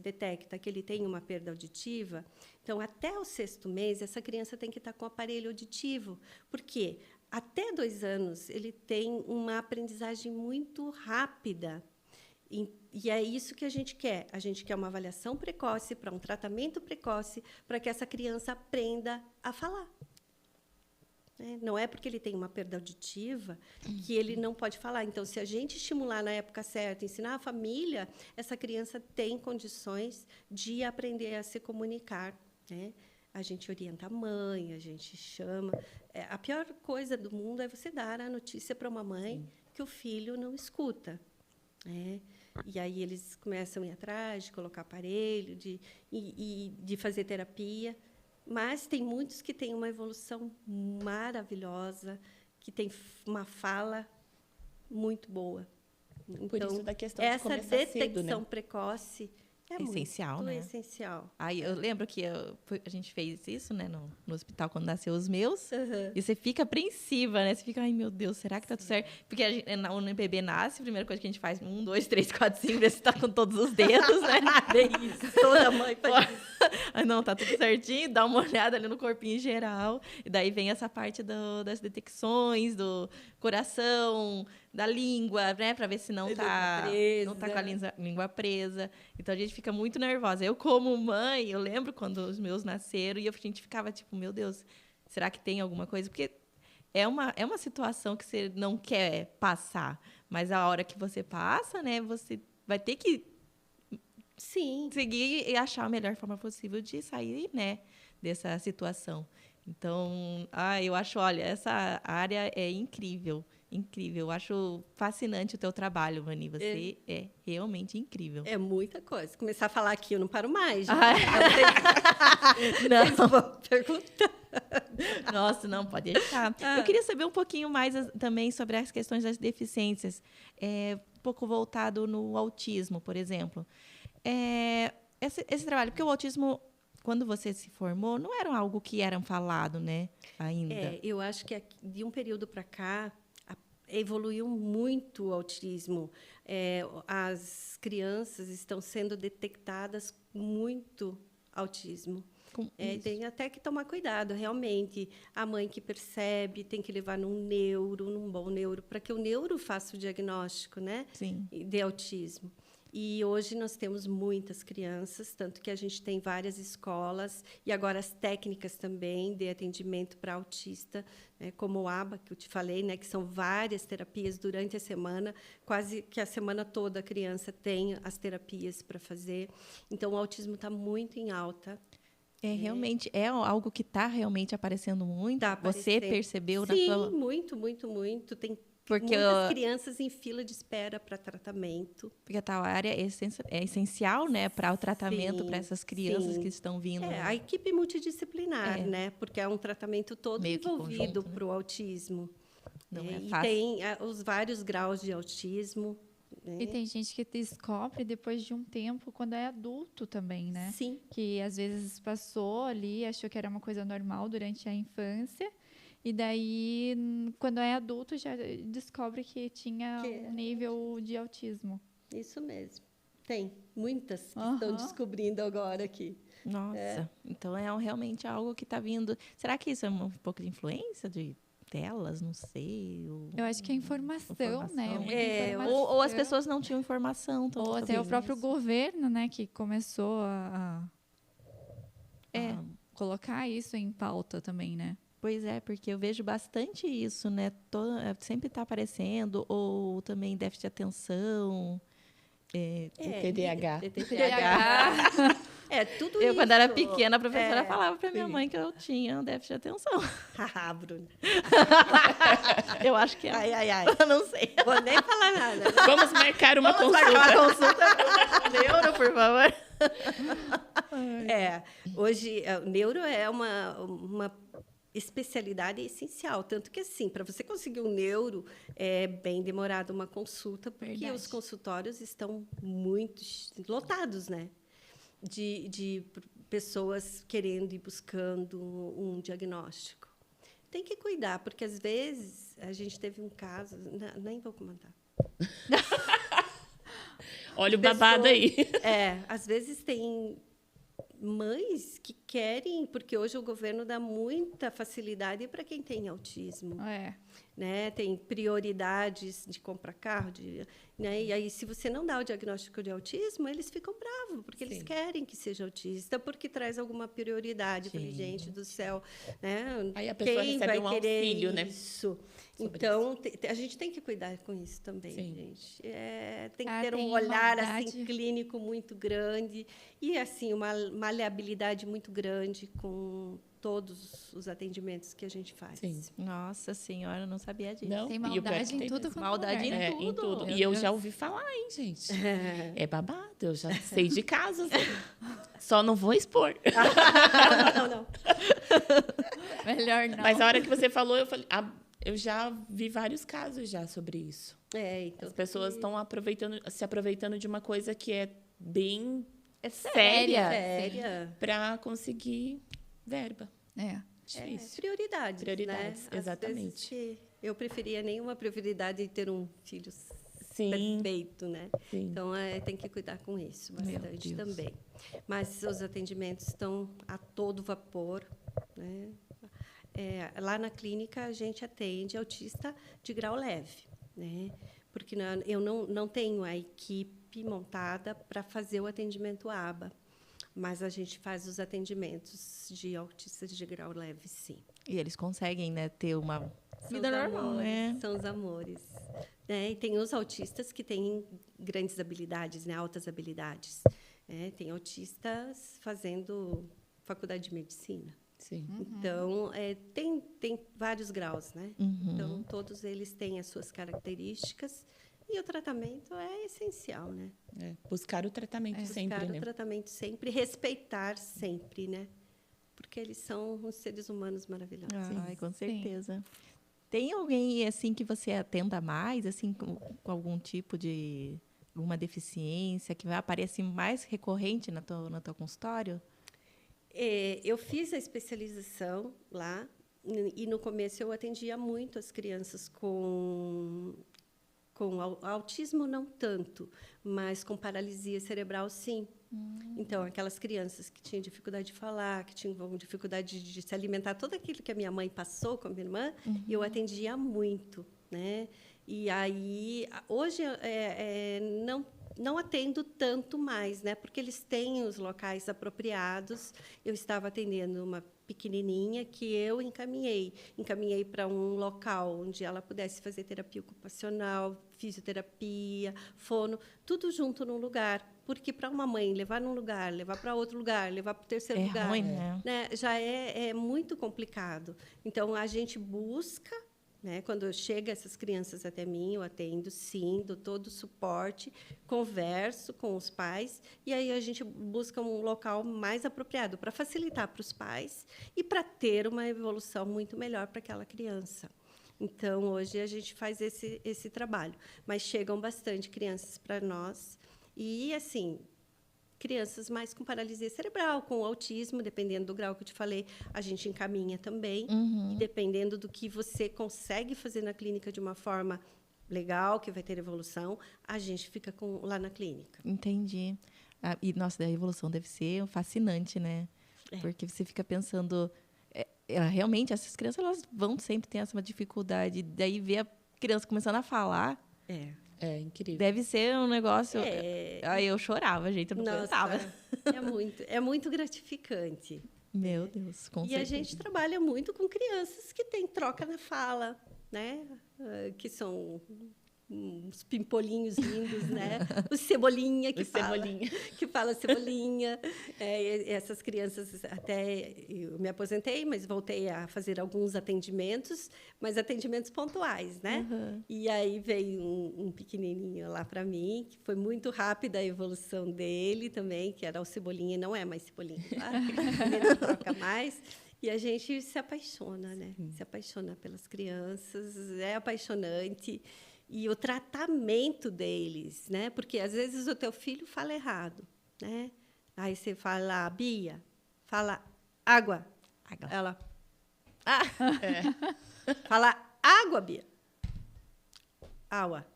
detecta que ele tem uma perda auditiva, então, até o 6º mês, essa criança tem que estar com o aparelho auditivo. Por quê? Até 2 anos, ele tem uma aprendizagem muito rápida. E é isso que a gente quer. A gente quer uma avaliação precoce, para um tratamento precoce, para que essa criança aprenda a falar. Não é porque ele tem uma perda auditiva que ele não pode falar. Então, se a gente estimular na época certa, ensinar a família, essa criança tem condições de aprender a se comunicar, né? A gente orienta a mãe, a gente chama. A pior coisa do mundo é você dar a notícia para uma mãe que o filho não escuta, né? E aí eles começam a ir atrás de colocar aparelho, de fazer terapia. Mas tem muitos que têm uma evolução maravilhosa, que têm uma fala muito boa. Por Então, isso da questão de essa começar detecção cedo, né? precoce é essencial, muito né? essencial. Aí eu lembro que a gente fez isso, né, no hospital quando nasceu os meus. Uhum. E você fica apreensiva, né? Você fica, ai meu Deus, será que tá tudo certo? Porque o bebê nasce, a primeira coisa que a gente faz, 1, 2, 3, 4, 5, ver se tá com todos os dedos, né? Bem isso, toda mãe faz isso. Aí não, tá tudo certinho, dá uma olhada ali no corpinho em geral. E daí vem essa parte das detecções, do coração, da língua, né? Pra ver se não tá com a língua presa. Então a gente fica muito nervosa. Eu, como mãe, eu lembro quando os meus nasceram e a gente ficava tipo, meu Deus, será que tem alguma coisa? Porque é uma situação que você não quer passar. Mas a hora que você passa, né? Você vai ter que seguir e achar a melhor forma possível de sair, né, dessa situação. Então, eu acho, olha, essa área é incrível, incrível. Eu acho fascinante o teu trabalho, Vani. Você é realmente incrível. É muita coisa. Começar a falar aqui, eu não paro mais. Não. Vocês vão perguntar. Nossa, não, pode deixar. Eu queria saber um pouquinho mais também sobre as questões das deficiências, um pouco voltado no autismo, por exemplo. Esse trabalho, porque o autismo, quando você se formou, não era algo que era falado, né, ainda. Eu acho que de um período para cá evoluiu muito o autismo. As crianças estão sendo detectadas muito autismo. Tem até que tomar cuidado, realmente. A mãe que percebe tem que levar num bom neuro, para que o neuro faça o diagnóstico, né? Sim. De autismo. E hoje nós temos muitas crianças, tanto que a gente tem várias escolas, e agora as técnicas também de atendimento para autista, né, como o ABA, que eu te falei, né, que são várias terapias durante a semana, quase que a semana toda a criança tem as terapias para fazer. Então, o autismo está muito em alta. Realmente, é algo que está realmente aparecendo muito? Tá Você aparecendo. percebeu Sim, na tua... muito, muito, muito. Tem Porque muitas crianças em fila de espera para tratamento. Porque a tal área é essencial, né, para o tratamento Sim, para essas crianças sim. que estão vindo. A equipe multidisciplinar, né? Porque é um tratamento todo Meio que envolvido conjunto, né? para o autismo. Não é E fácil. tem os vários graus de autismo. Né? E tem gente que descobre depois de um tempo, quando é adulto também, né? Sim. Que às vezes passou ali, achou que era uma coisa normal durante a infância. E daí, quando é adulto, já descobre que tinha um nível de autismo. Isso mesmo. Tem muitas que estão descobrindo agora aqui. Nossa, então realmente algo que está vindo. Será que isso é um pouco de influência de telas? Não sei. Eu acho que é informação, né? Muita informação. Ou as pessoas não tinham informação. Ou até o próprio governo, né? Que começou a colocar isso em pauta também, né? Pois é, porque eu vejo bastante isso, né? Sempre está aparecendo, ou também déficit de atenção. TDAH. Tudo isso. Eu, quando era pequena, a professora falava para minha mãe que eu tinha déficit de atenção. Bruna. Eu acho que é. Ai. Eu não sei. Vou nem falar nada. Vamos marcar uma consulta. Marcar uma consulta neuro, por favor. Hoje, o neuro é uma especialidade essencial. Tanto que, assim, para você conseguir um neuro, é bem demorado uma consulta, porque os consultórios estão muito lotados, né? De pessoas querendo e buscando um diagnóstico. Tem que cuidar, porque, às vezes, a gente teve um caso... nem vou comentar. Olha o babado aí. Às vezes tem mães que querem, porque hoje o governo dá muita facilidade para quem tem autismo. Né? Tem prioridades de comprar carro, né? E aí, se você não dá o diagnóstico de autismo, eles ficam bravos, porque eles querem que seja autista, porque traz alguma prioridade. Eu falei, gente do céu, né? Aí a pessoa quem recebe vai um querer auxílio, né? Isso. Então, a gente tem que cuidar com isso também, gente. Tem que ter um olhar assim, clínico muito grande e assim uma maleabilidade muito grande com todos os atendimentos que a gente faz. Sim. Nossa senhora, eu não sabia disso. Tem maldade em tudo. Maldade em tudo. E eu já ouvi falar, hein, gente? É babado, eu já sei de casos. Só não vou expor. Não. Melhor não. Mas a hora que você falou, eu falei... eu já vi vários casos já sobre isso. Então, as pessoas estão se aproveitando de uma coisa que é bem séria para conseguir verba. Difícil. Prioridades, Prioridades, né? exatamente. Eu preferia nenhuma prioridade de ter um filho perfeito, né? Sim. Então, tem que cuidar com isso bastante também. Mas os atendimentos estão a todo vapor, né? Lá na clínica, a gente atende autista de grau leve, né? Porque eu não tenho a equipe montada para fazer o atendimento ABA, mas a gente faz os atendimentos de autistas de grau leve, sim. E eles conseguem, né, ter uma vida normal, né? São os amores. Né? E tem os autistas que têm grandes habilidades, né? Altas habilidades. Tem autistas fazendo faculdade de medicina. Sim. Então, tem vários graus, né? Então, todos eles têm as suas características e o tratamento é essencial, né? Buscar o tratamento sempre, Buscar né? o tratamento sempre, respeitar sempre, né? Porque eles são uns seres humanos maravilhosos. Ai, com certeza. Tem alguém, assim, que você atenda mais, assim, com algum tipo de... alguma deficiência que vai aparecer mais recorrente no teu consultório? Eu fiz a especialização lá e no começo eu atendia muito as crianças com autismo não tanto, mas com paralisia cerebral sim. Então, aquelas crianças que tinham dificuldade de falar, que tinham dificuldade de se alimentar, tudo aquilo que a minha mãe passou com a minha irmã, eu atendia muito, né? E aí, hoje, não atendo tanto mais, né? Porque eles têm os locais apropriados. Eu estava atendendo uma pequenininha que eu encaminhei para um local onde ela pudesse fazer terapia ocupacional, fisioterapia, fono, tudo junto num lugar. Porque para uma mãe levar num lugar, levar para outro lugar, levar para o terceiro lugar, ruim, né? Já é muito complicado. Então, a gente busca, né, quando chega essas crianças até mim, eu atendo, sim, dou todo o suporte, converso com os pais, e aí a gente busca um local mais apropriado para facilitar para os pais e para ter uma evolução muito melhor para aquela criança. Então, hoje, a gente faz esse trabalho. Mas chegam bastante crianças para nós. E, assim, crianças mais com paralisia cerebral, com autismo, dependendo do grau que eu te falei, a gente encaminha também. E dependendo do que você consegue fazer na clínica de uma forma legal, que vai ter evolução, a gente fica lá na clínica. Entendi. E, nossa, a evolução deve ser fascinante, né? Porque você fica pensando... realmente, essas crianças elas vão sempre ter essa dificuldade. Daí, ver a criança começando a falar... É incrível. Deve ser um negócio... Aí eu chorava, gente. Eu não aguentava. É muito gratificante. Meu Deus, com certeza. E a gente trabalha muito com crianças que têm troca na fala, né? Que são uns pimpolinhos lindos, né? O Cebolinha, que fala Cebolinha. Essas crianças, até eu me aposentei, mas voltei a fazer alguns atendimentos, mas atendimentos pontuais, né? E aí veio um pequenininho lá para mim, que foi muito rápida a evolução dele também, que era o Cebolinha, e não é mais Cebolinha, claro, ele não troca mais. E a gente se apaixona, né? Se apaixona pelas crianças, é apaixonante. E o tratamento deles, né? Porque, às vezes, o teu filho fala errado, né? Aí você fala, Bia, fala água. Ela... Fala água, Bia. Água.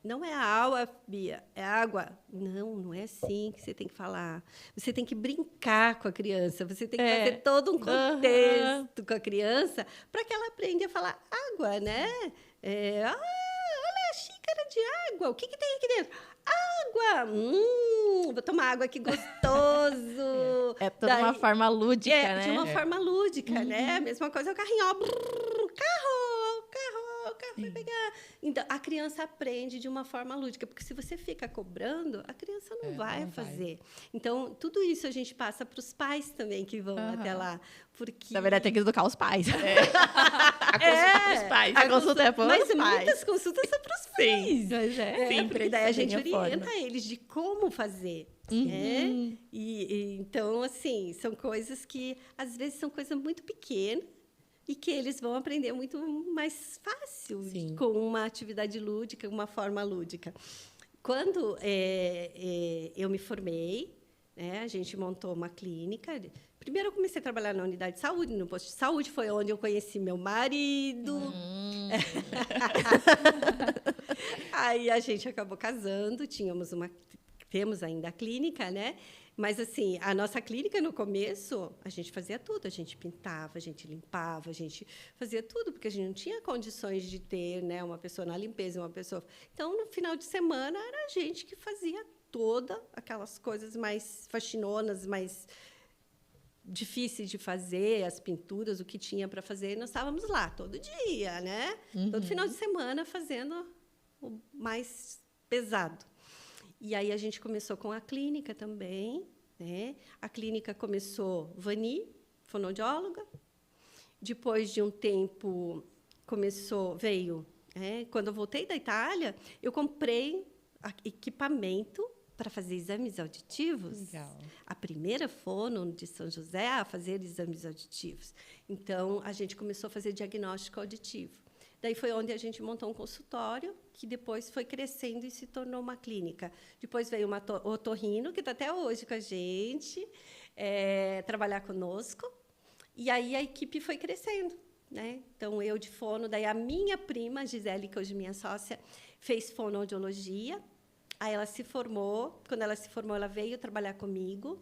Não é a água, Bia, é água. Não é assim que você tem que falar. Você tem que brincar com a criança, você tem que fazer todo um contexto com a criança para que ela aprenda a falar água, né? Olha a xícara de água, o que tem aqui dentro? Água! Vou tomar água, que gostoso! É toda uma forma lúdica, né? De uma forma lúdica, né? A mesma coisa é o carrinho, ó, carro, vai pegar. Então, a criança aprende de uma forma lúdica, porque se você fica cobrando, a criança não vai fazer. Então, tudo isso a gente passa para os pais também que vão até lá. Porque... Na verdade, tem que educar os pais. A consulta para os pais. A consulta é para os pais. Mas muitas consultas são para os pais. Sim, porque daí a gente orienta eles de como fazer. Então, assim, são coisas que, às vezes, são coisas muito pequenas e que eles vão aprender muito mais fácil com uma atividade lúdica, uma forma lúdica. Quando eu me formei, né, a gente montou uma clínica. Primeiro, eu comecei a trabalhar na unidade de saúde, no posto de saúde. Foi onde eu conheci meu marido. Aí a gente acabou casando. Temos ainda a clínica, né? Mas, assim, a nossa clínica, no começo, a gente fazia tudo. A gente pintava, a gente limpava, a gente fazia tudo, porque a gente não tinha condições de ter, né, uma pessoa na limpeza, uma pessoa... Então, no final de semana, era a gente que fazia todas aquelas coisas mais faxinonas, mais difíceis de fazer, as pinturas, o que tinha para fazer. E nós estávamos lá todo dia, né? Todo final de semana fazendo o mais pesado. E aí a gente começou com a clínica também, né? A clínica começou Vani, fonoaudióloga. Depois de um tempo, veio... quando eu voltei da Itália, eu comprei equipamento para fazer exames auditivos. Legal. A primeira fono de São José a fazer exames auditivos. Então, a gente começou a fazer diagnóstico auditivo. Daí foi onde a gente montou um consultório, que depois foi crescendo e se tornou uma clínica. Depois veio uma otorrino, que está até hoje com a gente, trabalhar conosco. E aí a equipe foi crescendo, né? Então, eu de fono, daí a minha prima, Gisele, que hoje é minha sócia, fez fonoaudiologia. Aí ela se formou. Quando ela se formou, ela veio trabalhar comigo.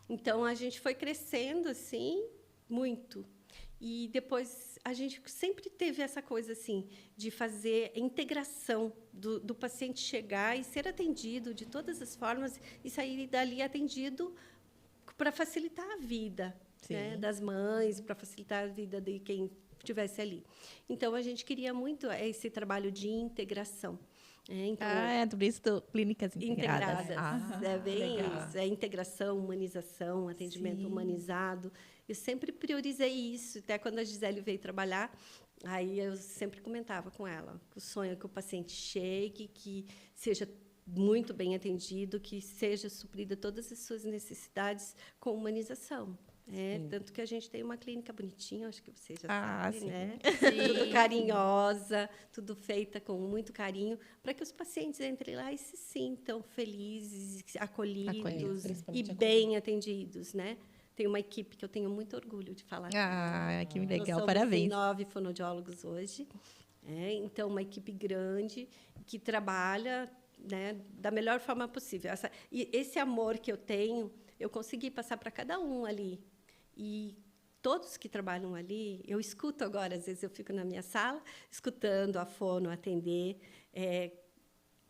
Então, a gente foi crescendo, assim, muito. E depois, a gente sempre teve essa coisa, assim, de fazer a integração do paciente chegar e ser atendido de todas as formas e sair dali atendido para facilitar a vida, né, das mães, para facilitar a vida de quem estivesse ali. Então, a gente queria muito esse trabalho de integração. Então, por isso clínicas integradas. É bem legal. isso. É integração, humanização, atendimento humanizado. Eu sempre priorizei isso. Até quando a Gisele veio trabalhar, aí eu sempre comentava com ela que o sonho é que o paciente chegue, que seja muito bem atendido, que seja suprida todas as suas necessidades com humanização. Tanto que a gente tem uma clínica bonitinha, acho que você já sabe, sim. né? Tudo carinhosa, tudo feita com muito carinho, para que os pacientes entrem lá e se sintam felizes, acolhidos e bem atendidos, né? Tem uma equipe que eu tenho muito orgulho de falar. Que legal, Nós somos parabéns. 9 fonoaudiólogos hoje. Então, uma equipe grande que trabalha, né, da melhor forma possível. E esse amor que eu tenho, eu consegui passar para cada um ali. E todos que trabalham ali, eu escuto agora, às vezes eu fico na minha sala, escutando a fono atender,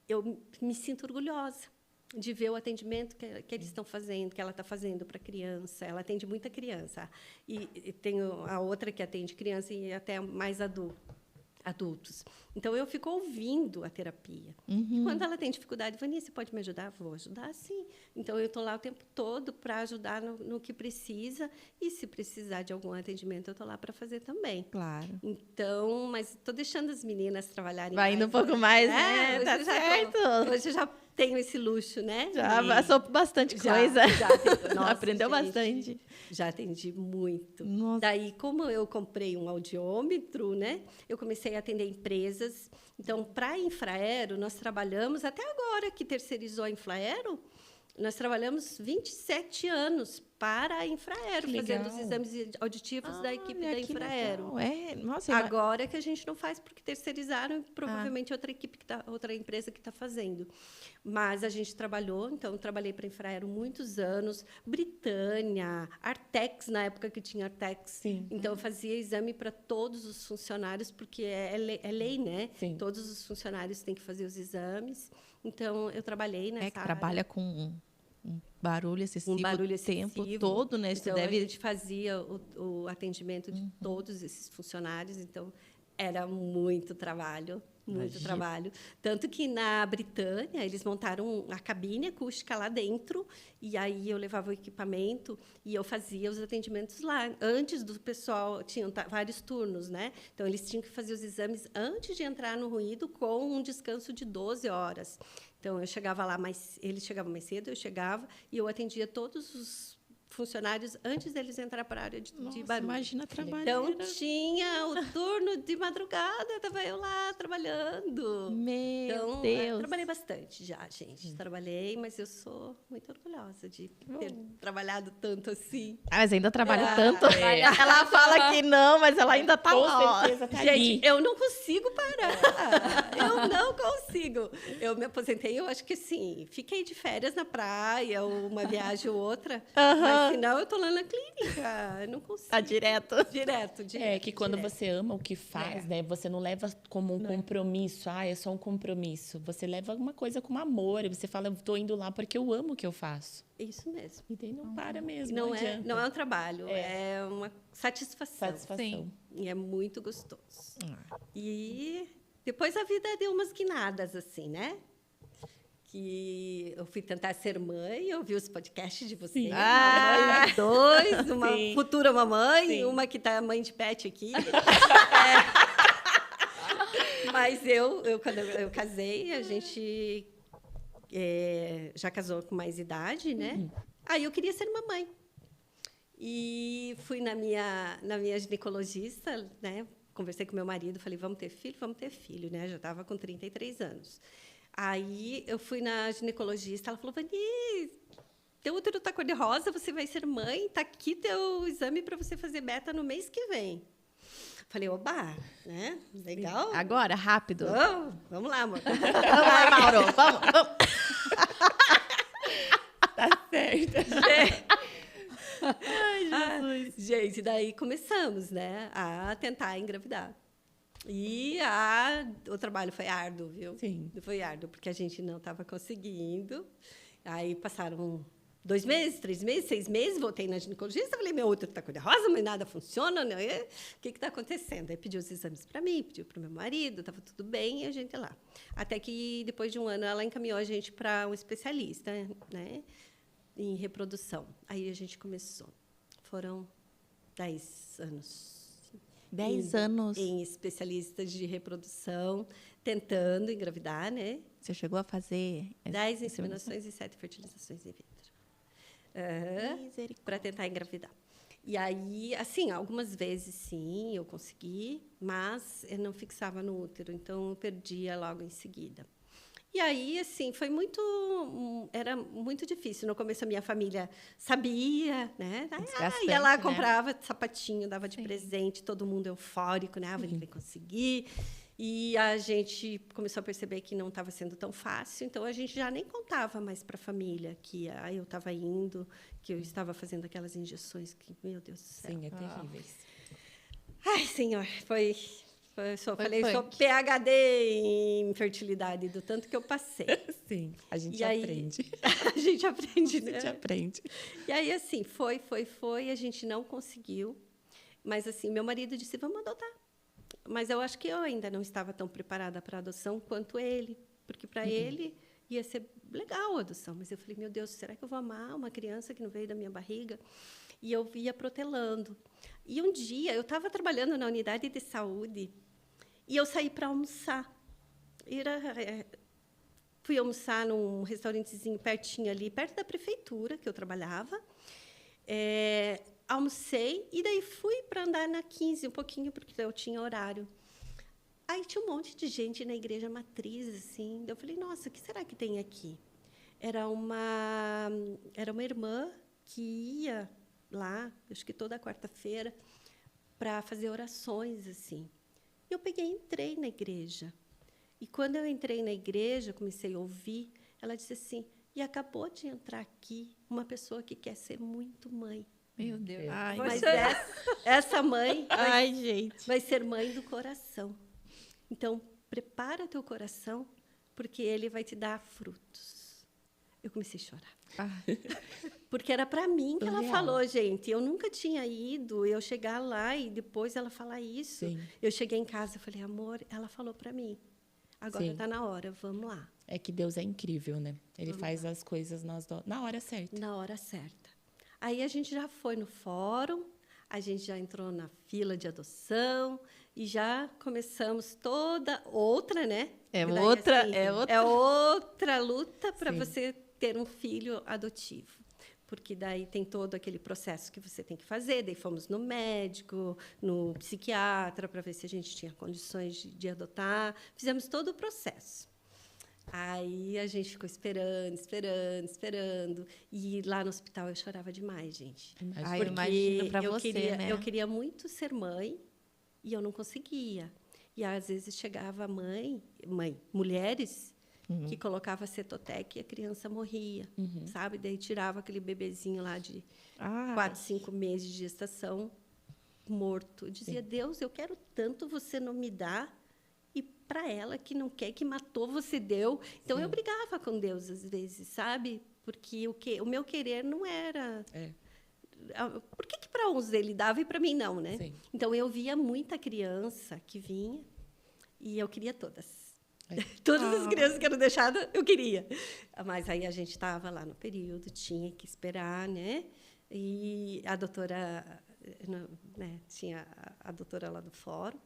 eu me sinto orgulhosa de ver o atendimento que eles estão fazendo, que ela está fazendo para a criança. Ela atende muita criança. E tenho a outra que atende criança e até mais adultos. Então, eu fico ouvindo a terapia. E quando ela tem dificuldade, Vani, você pode me ajudar? Vou ajudar, sim. Então, eu estou lá o tempo todo para ajudar no que precisa. E, se precisar de algum atendimento, eu estou lá para fazer também. Claro. Então, mas estou deixando as meninas trabalharem Vai indo mais, um pouco mais, né? hoje Tá já certo. hoje eu já tenho esse luxo, né? Já passou por bastante coisa. Nossa, Aprendeu gente, bastante. Já atendi muito. Nossa. Daí, como eu comprei um audiômetro, né, eu comecei a atender empresas. Então, para a Infraero, nós trabalhamos, até agora que terceirizou a Infraero, nós trabalhamos 27 anos para a Infraero, fazendo os exames auditivos da equipe da Infraero. Nossa, Agora que a gente não faz porque terceirizaram e provavelmente outra empresa que está fazendo. Mas a gente trabalhou, então trabalhei para a Infraero muitos anos, Britânia, Artex, na época que tinha Artex. Sim. Então eu fazia exame para todos os funcionários, porque é lei, né? Sim. Todos os funcionários têm que fazer os exames. Então eu trabalhei nessa que área. trabalha com um barulho excessivo o tempo excessivo. todo, né? Então, a gente fazia o atendimento de todos esses funcionários, então era muito trabalho, muito trabalho. Tanto que na Britânia, eles montaram a cabine acústica lá dentro, e aí eu levava o equipamento e eu fazia os atendimentos lá. Antes do pessoal, tinham vários turnos, né? Então, eles tinham que fazer os exames antes de entrar no ruído, com um descanso de 12 horas. Então, eu chegava lá eles chegavam mais cedo, eu chegava e eu atendia todos os funcionários antes deles entrar para a área de barulho. Imagina trabalhar. Então, tinha o turno de madrugada, estava eu lá trabalhando. Meu Deus. Trabalhei bastante já, gente. Trabalhei, mas eu sou muito orgulhosa de ter trabalhado tanto assim. Mas ainda trabalha tanto. Ela fala que não, mas ela ainda está lá. Com certeza tá Gente, ali. eu não consigo parar. Eu não consigo. Eu me aposentei, eu acho que sim. Fiquei de férias na praia, uma viagem ou outra. Mas senão eu tô lá na clínica. Eu não consigo. Tá direto. Direto. É que quando você ama o que faz, né? Você não leva como um compromisso. É só um compromisso. Você leva uma coisa com amor. E você fala, eu tô indo lá porque eu amo o que eu faço. Isso mesmo. E daí não para mesmo. Não adianta. é um trabalho, é uma satisfação. Satisfação. E é muito gostoso. E depois a vida deu umas guinadas, assim, né? que eu fui tentar ser mãe, eu vi os podcasts de vocês. Sim. Ah! Mãe de dois, uma Sim. futura mamãe, Sim. uma que tá mãe de pet aqui. Mas quando eu casei, a gente já casou com mais idade, né? Aí eu queria ser mamãe. E fui na minha ginecologista, né? Conversei com meu marido, falei, vamos ter filho, né? Já estava com 33 anos. Aí eu fui na ginecologista, ela falou, Vani, teu útero está cor-de-rosa, você vai ser mãe, tá aqui teu exame para você fazer beta no mês que vem. Falei, oba, né? Legal. Agora, rápido. Vamos lá, amor. Vamos lá, Mauro. Vamos. Tá certo. Ai, Jesus. Gente, daí começamos, né, a tentar engravidar. E o trabalho foi árduo, viu? Sim. Foi árduo, porque a gente não estava conseguindo. Aí passaram 2 meses, 3 meses, 6 meses, voltei na ginecologista, falei, meu útero está cor-de-rosa, mas nada funciona, né? O que está acontecendo? Aí pediu os exames para mim, pediu para o meu marido, estava tudo bem, e a gente lá. Até que, depois de um ano, ela encaminhou a gente para um especialista, né, em reprodução. Aí a gente começou. Foram 10 anos. 10 anos. Em especialistas de reprodução, tentando engravidar, né? Você chegou a fazer... 10 inseminações e 7 fertilizações in vitro. Para tentar engravidar. E aí, assim, algumas vezes, sim, eu consegui, mas eu não fixava no útero, então eu perdia logo em seguida. E aí, assim, era muito difícil. No começo, a minha família sabia, né? Ia lá, comprava sapatinho, dava de presente, todo mundo eufórico, né? A Vani vai conseguir. E a gente começou a perceber que não estava sendo tão fácil, então a gente já nem contava mais para a família que eu estava indo, que eu estava fazendo aquelas injeções que, meu Deus do céu. Sim, é terríveis. Ai, senhor, sou PhD em fertilidade, do tanto que eu passei. Sim, a gente E aí, aprende. A gente aprende, né? A gente aprende. E aí, assim, foi, a gente não conseguiu. Mas, assim, meu marido disse, vamos adotar. Mas eu acho que eu ainda não estava tão preparada para a adoção quanto ele. Porque, para ele, ia ser legal a adoção. Mas eu falei, meu Deus, será que eu vou amar uma criança que não veio da minha barriga? E eu ia protelando. E um dia, eu estava trabalhando na unidade de saúde e eu saí para almoçar. Fui almoçar num restaurantezinho pertinho ali, perto da prefeitura, que eu trabalhava. Almocei e daí fui para andar na 15 um pouquinho, porque eu tinha horário. Aí tinha um monte de gente na igreja matriz, assim. Eu falei, nossa, o que será que tem aqui? Era uma irmã que ia lá, acho que toda quarta-feira, para fazer orações, assim. Eu peguei e entrei na igreja. E quando eu entrei na igreja, comecei a ouvir, ela disse assim, e acabou de entrar aqui uma pessoa que quer ser muito mãe. Meu Deus. Ai, Mas essa mãe gente. vai ser mãe do coração. Então, prepara teu coração, porque ele vai te dar frutos. Eu comecei a chorar. Porque era para mim que ela falou, gente. Eu nunca tinha ido, eu chegar lá e depois ela falar isso. Sim. Eu cheguei em casa e falei, amor, ela falou para mim. Agora está na hora, vamos lá. É que Deus é incrível, né? Ele faz as coisas na hora certa. Na hora certa. Aí a gente já foi no fórum, a gente já entrou na fila de adoção e já começamos toda outra, né? É outra luta para você ter um filho adotivo. Porque daí tem todo aquele processo que você tem que fazer. Daí fomos no médico, no psiquiatra, para ver se a gente tinha condições de adotar. Fizemos todo o processo. Aí a gente ficou esperando. E lá no hospital eu chorava demais, gente. Eu imagino para você, né? Eu queria muito ser mãe e eu não conseguia. E às vezes chegava mulheres que colocava cetotec e a criança morria, sabe? Daí tirava aquele bebezinho lá de 4, 5 meses de gestação morto. Eu dizia, Deus, eu quero tanto, você não me dá. E para ela, que não quer, que matou, você deu. Então, eu brigava com Deus, às vezes, sabe? Porque o meu querer não era... Por que para uns ele dava e para mim não, né? Sim. Então, eu via muita criança que vinha e eu queria todas. Todas as crianças que eram deixadas, eu queria. Mas aí a gente estava lá no período, tinha que esperar, né? E a doutora, né, tinha a doutora lá do fórum.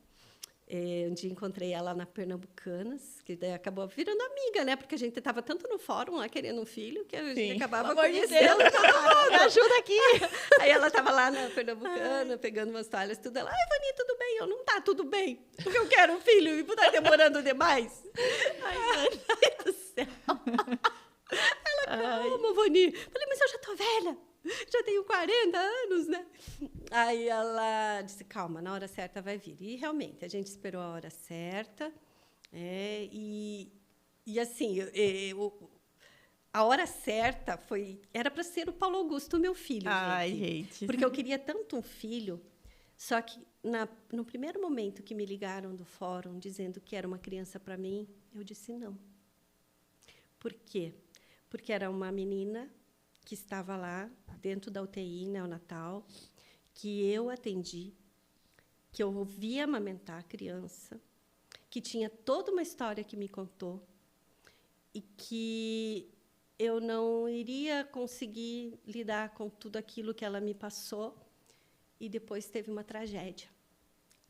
Um dia encontrei ela na Pernambucanas, que daí acabou virando amiga, né? Porque a gente estava tanto no fórum lá querendo um filho, que a gente acabava conhecendo todo mundo. Me ajuda aqui. Aí ela estava lá na Pernambucana, pegando umas toalhas, tudo. Ela, Vani, tudo bem? Eu, não tá tudo bem, porque eu quero um filho e tá demorando demais. Ai, mãe do céu. Ela, calma, Vani. Falei, mas eu já tô velha. Já tenho 40 anos, né? Aí ela disse, calma, na hora certa vai vir. E, realmente, a gente esperou a hora certa. E assim, a hora certa era para ser o Paulo Augusto, meu filho. Ai, gente. Porque eu queria tanto um filho, só que no primeiro momento que me ligaram do fórum, dizendo que era uma criança para mim, eu disse não. Por quê? Porque era uma menina que estava lá, dentro da UTI neonatal, que eu atendi, que eu via amamentar a criança, que tinha toda uma história que me contou e que eu não iria conseguir lidar com tudo aquilo que ela me passou. E depois teve uma tragédia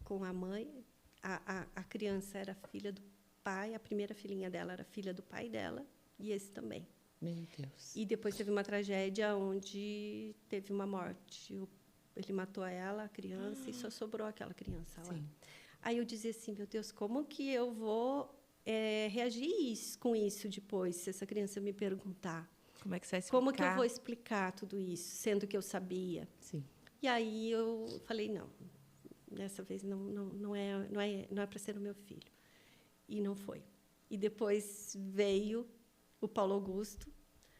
com a mãe. A criança era filha do pai, a primeira filhinha dela era filha do pai dela, e esse também. Meu Deus. E depois teve uma tragédia onde teve uma morte. Ele matou ela, a criança, e só sobrou aquela criança lá. Sim. Aí eu dizia assim, meu Deus, como que eu vou reagir com isso depois, se essa criança me perguntar? Como é que você vai explicar? Como que eu vou explicar tudo isso, sendo que eu sabia? Sim. E aí eu falei, não, dessa vez não é para ser o meu filho. E não foi. E depois veio o Paulo Augusto,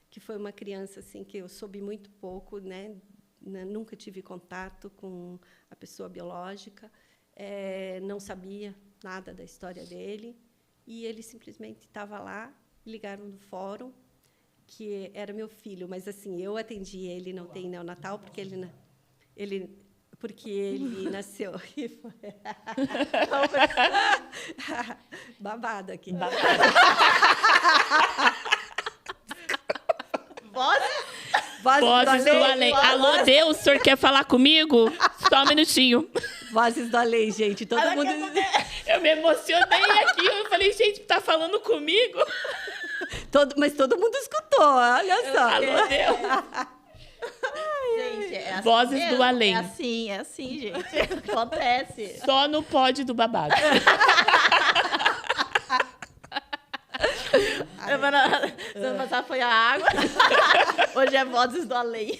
que foi uma criança assim que eu soube muito pouco, né? Nunca tive contato com a pessoa biológica, não sabia nada da história dele, e ele simplesmente estava lá, ligaram no fórum, que era meu filho, mas assim, eu atendi ele, não tem neonatal, porque ele nasceu. Babado aqui. Vozes do além. Alô, Deus, o senhor quer falar comigo? Só um minutinho. Vozes do além, gente. Todo mundo... Eu me emocionei aqui. Eu falei, gente, tá falando comigo? Mas todo mundo escutou, olha só. Alô, Deus. Gente, é assim Vozes mesmo. do além. É assim, gente. Acontece. Só no pod do babado. Semana passada foi a água. Hoje é vozes do além.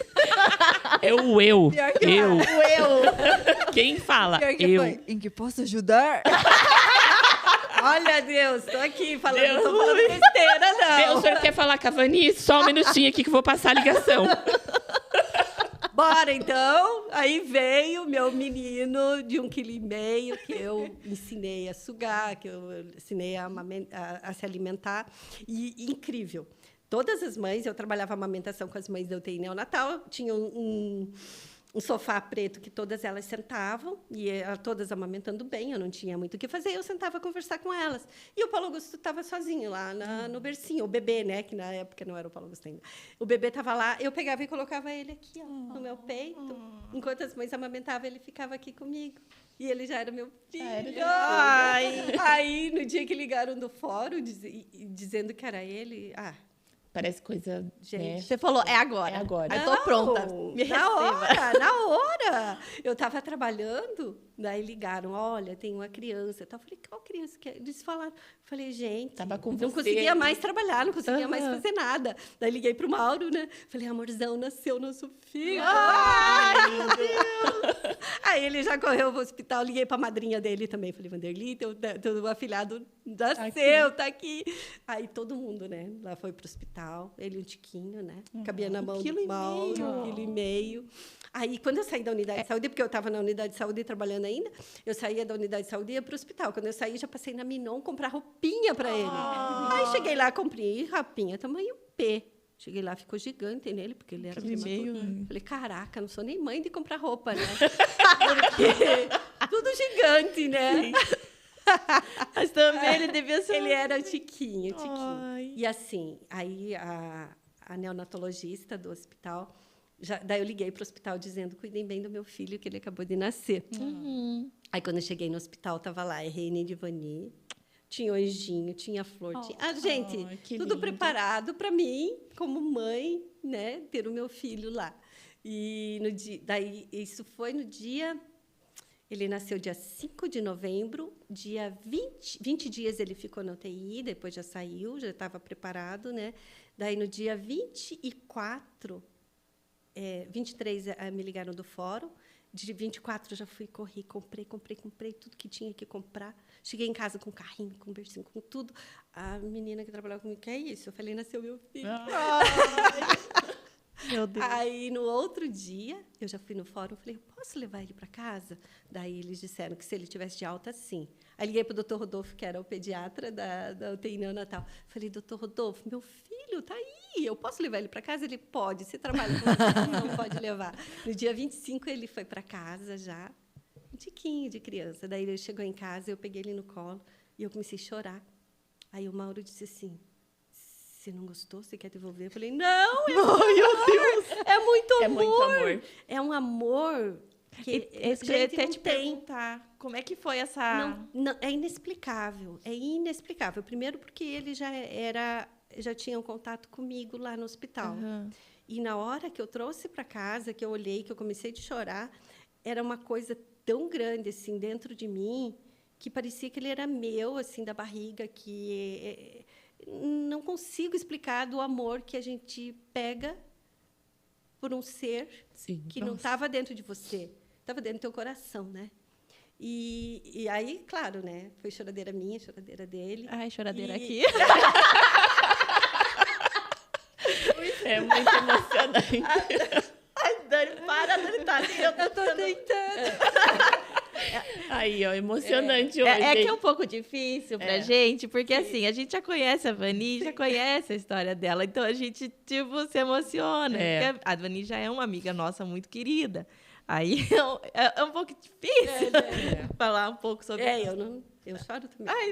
É o eu. Eu. O eu. Quem fala? Pior que Eu. foi. Em que posso ajudar? Olha, Deus, tô aqui falando, não tô falando besteira, não. Deus, o senhor quer falar com a Vani? Só um minutinho aqui que eu vou passar a ligação. Bora, então. Aí veio meu menino de 1,5 kg, que eu ensinei a sugar, que eu ensinei a se alimentar. E incrível. Todas as mães, eu trabalhava amamentação com as mães da UTI neonatal, tinha um sofá preto que todas elas sentavam, e todas amamentando bem, eu não tinha muito o que fazer, eu sentava a conversar com elas. E o Paulo Augusto estava sozinho lá no bercinho, o bebê, né, que na época não era o Paulo Augusto ainda. O bebê estava lá, eu pegava e colocava ele aqui, ó, no meu peito. Enquanto as mães amamentavam, ele ficava aqui comigo. E ele já era meu filho. Aí, no dia que ligaram do fórum, dizendo que era ele... Parece coisa... Gente, Você falou, é agora. É agora. Eu tô pronta. Me receba. Na hora. Eu estava trabalhando, daí ligaram, olha, tem uma criança. Eu falei, qual criança que é? Eles falaram. Falei, gente, tava com não você. conseguia mais trabalhar, não conseguia mais fazer nada. Daí liguei para o Mauro, né? Falei, amorzão, nasceu nosso filho. Ai, meu Deus. Aí ele já correu para o hospital, liguei para a madrinha dele também. Falei, Vanderly, teu afilhado nasceu, tá aqui. Aí todo mundo, né? Lá foi para o hospital. Ele um tiquinho, né? Cabia na mão do Mauro, 1,5 kg. Aí, quando eu saí da unidade de saúde, porque eu estava na unidade de saúde trabalhando ainda, eu saía da unidade de saúde e ia para o hospital. Quando eu saí, já passei na Minon comprar roupinha para ele. Aí, cheguei lá, comprei roupinha, tamanho P. Cheguei lá, ficou gigante nele, porque ele era prematuro. Falei, caraca, não sou nem mãe de comprar roupa, né? Porque tudo gigante, né? Mas também ele devia ser... Ele era o Tiquinho, o Tiquinho. Ai. E assim, aí a neonatologista do hospital, daí eu liguei para o hospital dizendo, cuidem bem do meu filho, que ele acabou de nascer. Aí, quando eu cheguei no hospital, estava lá, Reine de Vani, tinha o anjinho, tinha a flor. Gente, que tudo lindo. preparado para mim, como mãe, né, ter o meu filho lá. E daí, isso foi no dia... Ele nasceu dia 5 de novembro, dia 20 dias ele ficou na UTI, depois já saiu, já estava preparado, né? Daí, no dia 23, me ligaram do fórum. De 24, já fui correr, comprei tudo que tinha que comprar. Cheguei em casa com carrinho, com bercinho, com tudo. A menina que trabalhava comigo, que é isso? Eu falei, nasceu meu filho. Meu Deus. Aí, no outro dia, eu já fui no fórum, falei, posso levar ele para casa? Daí, eles disseram que se ele tivesse de alta, sim. Aí, liguei para o doutor Rodolfo, que era o pediatra da UTI neonatal. Falei, doutor Rodolfo, meu filho está aí, eu posso levar ele para casa? Ele pode, você trabalha com você, não pode levar. No dia 25, ele foi para casa já, um tiquinho de criança. Daí, ele chegou em casa, eu peguei ele no colo e eu comecei a chorar. Aí, o Mauro disse assim, você não gostou? Você quer devolver? Eu falei, não, meu Deus, é muito amor. É muito amor. É um amor que Esse que eu ia até te perguntar. Como é que foi essa... Não, é inexplicável. É inexplicável. Primeiro porque ele já tinha um contato comigo lá no hospital. Uhum. E na hora que eu trouxe para casa, que eu olhei, que eu comecei a chorar, era uma coisa tão grande assim dentro de mim que parecia que ele era meu, assim, da barriga, que não consigo explicar do amor que a gente pega por um ser que não estava dentro de você, estava dentro do teu coração, né? E aí, claro, né? Foi choradeira minha, choradeira dele. Ai, choradeira aqui. É muito emocionante. Ai, Dani, para, Dani, tá ali. Eu tô tentando. Aí, ó, emocionante hoje. É que é um pouco difícil pra gente, porque Sim. assim, a gente já conhece a Vani, já conhece a história dela, então a gente, tipo, se emociona. Porque a Vani já é uma amiga nossa muito querida. Aí é um pouco difícil falar um pouco sobre isso. Eu choro também. Ai,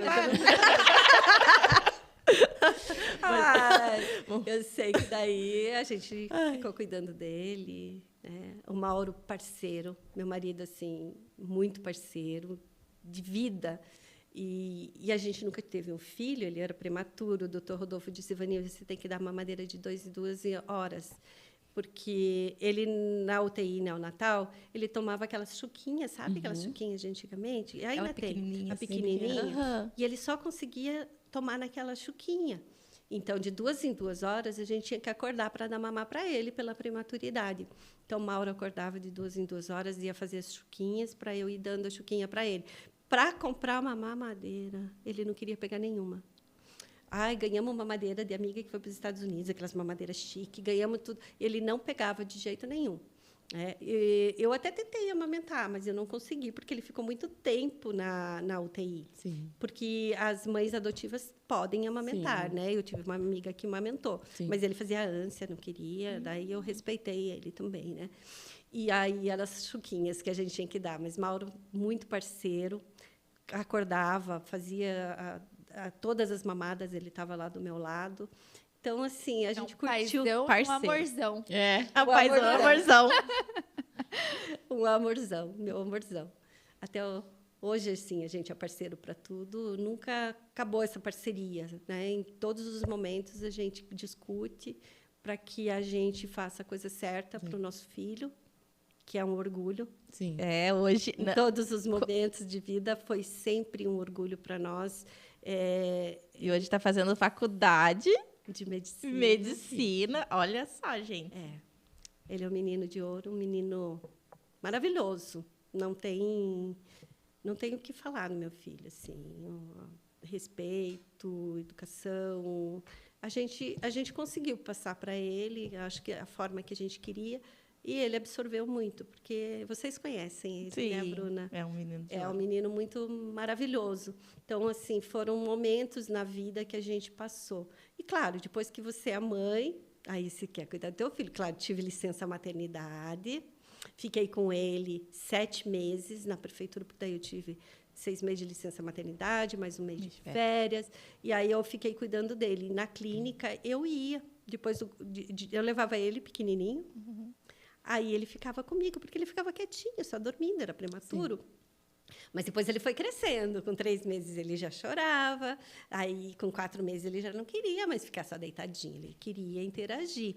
Eu sei que daí a gente ficou cuidando dele, né? O Mauro, parceiro, meu marido, assim, muito parceiro, de vida. E a gente nunca teve um filho, ele era prematuro. O doutor Rodolfo disse, Vani, você tem que dar mamadeira de 2 em 2 horas. Porque ele, na UTI neonatal, ele tomava aquelas chuquinhas, sabe? Aquelas chuquinhas de antigamente. E ainda tem a pequenininha. E ele só conseguia tomar naquela chuquinha. Então, de 2 em 2 horas, a gente tinha que acordar para dar mamar para ele, pela prematuridade. Então, Mauro acordava de 2 em 2 horas, ia fazer as chuquinhas para eu ir dando a chuquinha para ele. Para comprar uma mamadeira, ele não queria pegar nenhuma. Ai, ganhamos uma mamadeira de amiga que foi para os Estados Unidos, aquelas mamadeiras chique, ganhamos tudo. Ele não pegava de jeito nenhum. Eu até tentei amamentar, mas eu não consegui, porque ele ficou muito tempo na UTI. Sim. Porque as mães adotivas podem amamentar, né? Eu tive uma amiga que amamentou, mas ele fazia ânsia, não queria, daí eu respeitei ele também, né? E aí eram as chuquinhas que a gente tinha que dar. Mas Mauro, muito parceiro, acordava, fazia todas as mamadas, ele estava lá do meu lado. Então, assim, a gente curtiu. Um amorzão. A paizão, amorzão. Um amorzão, meu amorzão. Até hoje, assim, a gente é parceiro para tudo. Nunca acabou essa parceria, né? Em todos os momentos, a gente discute para que a gente faça a coisa certa para o nosso filho, que é um orgulho. Sim. Hoje... Em todos os momentos de vida, foi sempre um orgulho para nós. E hoje está fazendo faculdade de medicina. Medicina, olha só, gente. Ele é um menino de ouro, um menino maravilhoso. Não tem o que falar no meu filho, assim. Respeito, educação. A gente conseguiu passar para ele, acho que a forma que a gente queria. E ele absorveu muito, porque vocês conhecem ele, né, Bruna? É um menino. É um menino muito maravilhoso. Então, assim, foram momentos na vida que a gente passou. E, claro, depois que você é mãe, aí você quer cuidar do teu filho. Claro, tive licença maternidade, fiquei com ele 7 meses na prefeitura, porque daí eu tive 6 meses de licença maternidade, mais 1 mês de férias. E aí eu fiquei cuidando dele. Na clínica, eu ia. Depois eu levava ele pequenininho. Aí ele ficava comigo, porque ele ficava quietinho, só dormindo, era prematuro. Mas depois ele foi crescendo. Com 3 meses ele já chorava. Aí, com 4 meses, ele já não queria mais ficar só deitadinho. Ele queria interagir.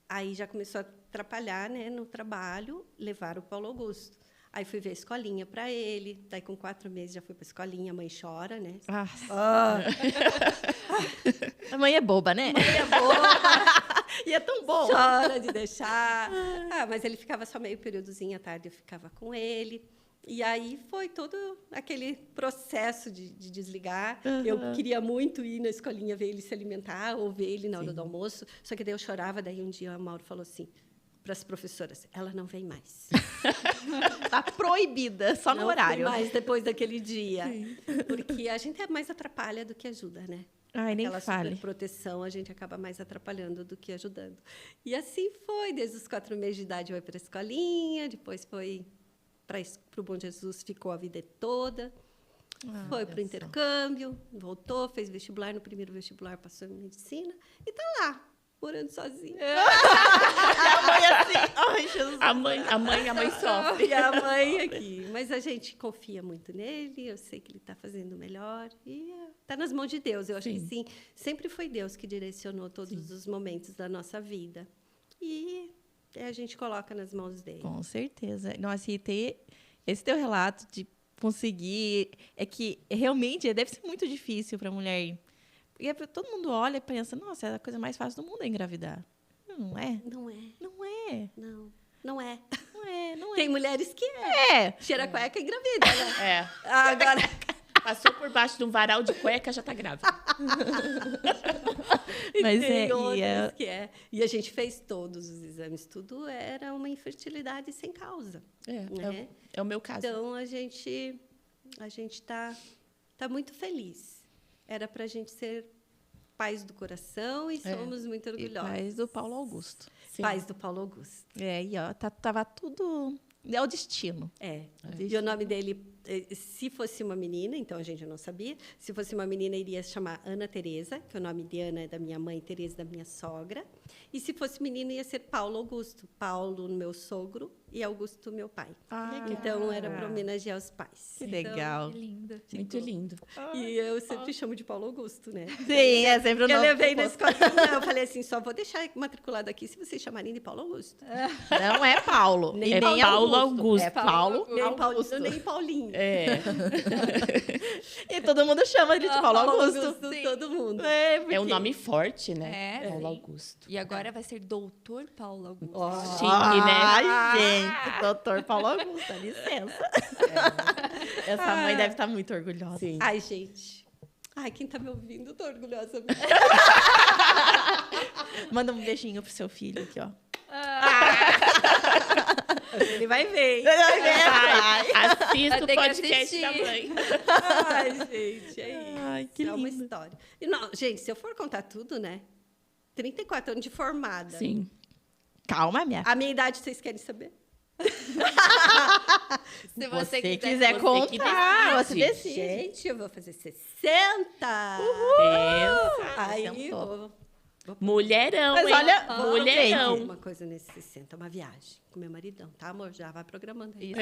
Aí já começou a atrapalhar, né, no trabalho, levar o Paulo Augusto. Aí fui ver a escolinha para ele. Daí, com 4 meses, já fui para a escolinha. A mãe chora, né? A mãe é boba, né? Mãe é boba. E é tão bom. Chora de deixar. Mas ele ficava só meio períodozinho à tarde, eu ficava com ele. E aí foi todo aquele processo de desligar. Eu queria muito ir na escolinha ver ele se alimentar ou ver ele na hora do almoço. Só que daí eu chorava. Daí um dia o Mauro falou assim para as professoras: ela não vem mais. Tá proibida, só no Não horário. vem mais depois daquele dia. Porque a gente mais atrapalha do que ajuda, né? Ai, nem Aquela fale. proteção, a gente acaba mais atrapalhando do que ajudando. E assim foi. Desde os 4 meses de idade, foi para a escolinha. Depois foi para o Bom Jesus, ficou a vida toda. Foi para o intercâmbio, voltou, fez vestibular. No primeiro vestibular, passou em medicina. E está lá, morando sozinha. A mãe assim, ai, Jesus. A mãe sofre. E a mãe aqui. Mas a gente confia muito nele, eu sei que ele está fazendo o melhor. E está nas mãos de Deus. Eu acho que sim. Sempre foi Deus que direcionou todos os momentos da nossa vida. E a gente coloca nas mãos dele. Com certeza. Nossa, e ter esse teu relato de conseguir... É que realmente deve ser muito difícil para a mulher. Porque todo mundo olha e pensa, nossa, é a coisa mais fácil do mundo é engravidar. Não é? Não é. Não é. Não. Não é. Não é, não é. Tem mulheres que é. É. Cheira a cueca e engravida, né? É. Agora... Passou por baixo de um varal de cueca, já tá grávida. Mas tem é, outras que é. E a gente fez todos os exames. Tudo era uma infertilidade sem causa. Né? É o meu caso. Então, a gente tá muito feliz. Era para a gente ser pais do coração e somos muito e orgulhosos. pais do Paulo Augusto. Sim. Pais do Paulo Augusto. E ó, tava tudo... É o destino. E o nome dele, se fosse uma menina, então a gente não sabia. Se fosse uma menina, iria se chamar Ana Teresa, que o nome de Ana é da minha mãe, Teresa da minha sogra. E se fosse menino, ia ser Paulo Augusto. Paulo, meu sogro, e Augusto, meu pai. Então, era para homenagear os pais. Que legal. Que lindo. Muito lindo. E eu sempre chamo de Paulo Augusto, né? Sim, é sempre o Eu nome. levei na escolinha, eu falei assim, só vou deixar matriculado aqui se vocês chamarem de Paulo Augusto. Não é Paulo. Nem E nem Paulo Augusto. É Paulo Nem Augusto. Paulo, nem Paulinho. E todo mundo chama ele de Paulo Augusto. Todo mundo. É um nome forte, né? É. Paulo Augusto. E agora vai ser Doutor Paulo Augusto. Chique, né? Ai, gente, doutor Paulo Augusto, dá licença. Essa mãe deve estar muito orgulhosa. Sim. Ai, gente. Ai, quem tá me ouvindo, tô orgulhosa. Manda um beijinho pro seu filho aqui, ó. Ele vai ver, hein? Vai, assista Vai o ter que podcast da assistir. mãe. Ai, gente, é isso. Ai, que É uma lindo. história. E não, gente, se eu for contar tudo, né? 34 anos de formada. Sim. Calma, minha. A minha idade, vocês querem saber? Se Você você quiser você que contar, você decide. decide. Gente, eu vou fazer 60. Pensa. Aí, Sentou. Mulherão, Mas hein? olha, Mulherão. uma coisa nesse 60, uma viagem com meu maridão, tá, amor? Já vai programando aí.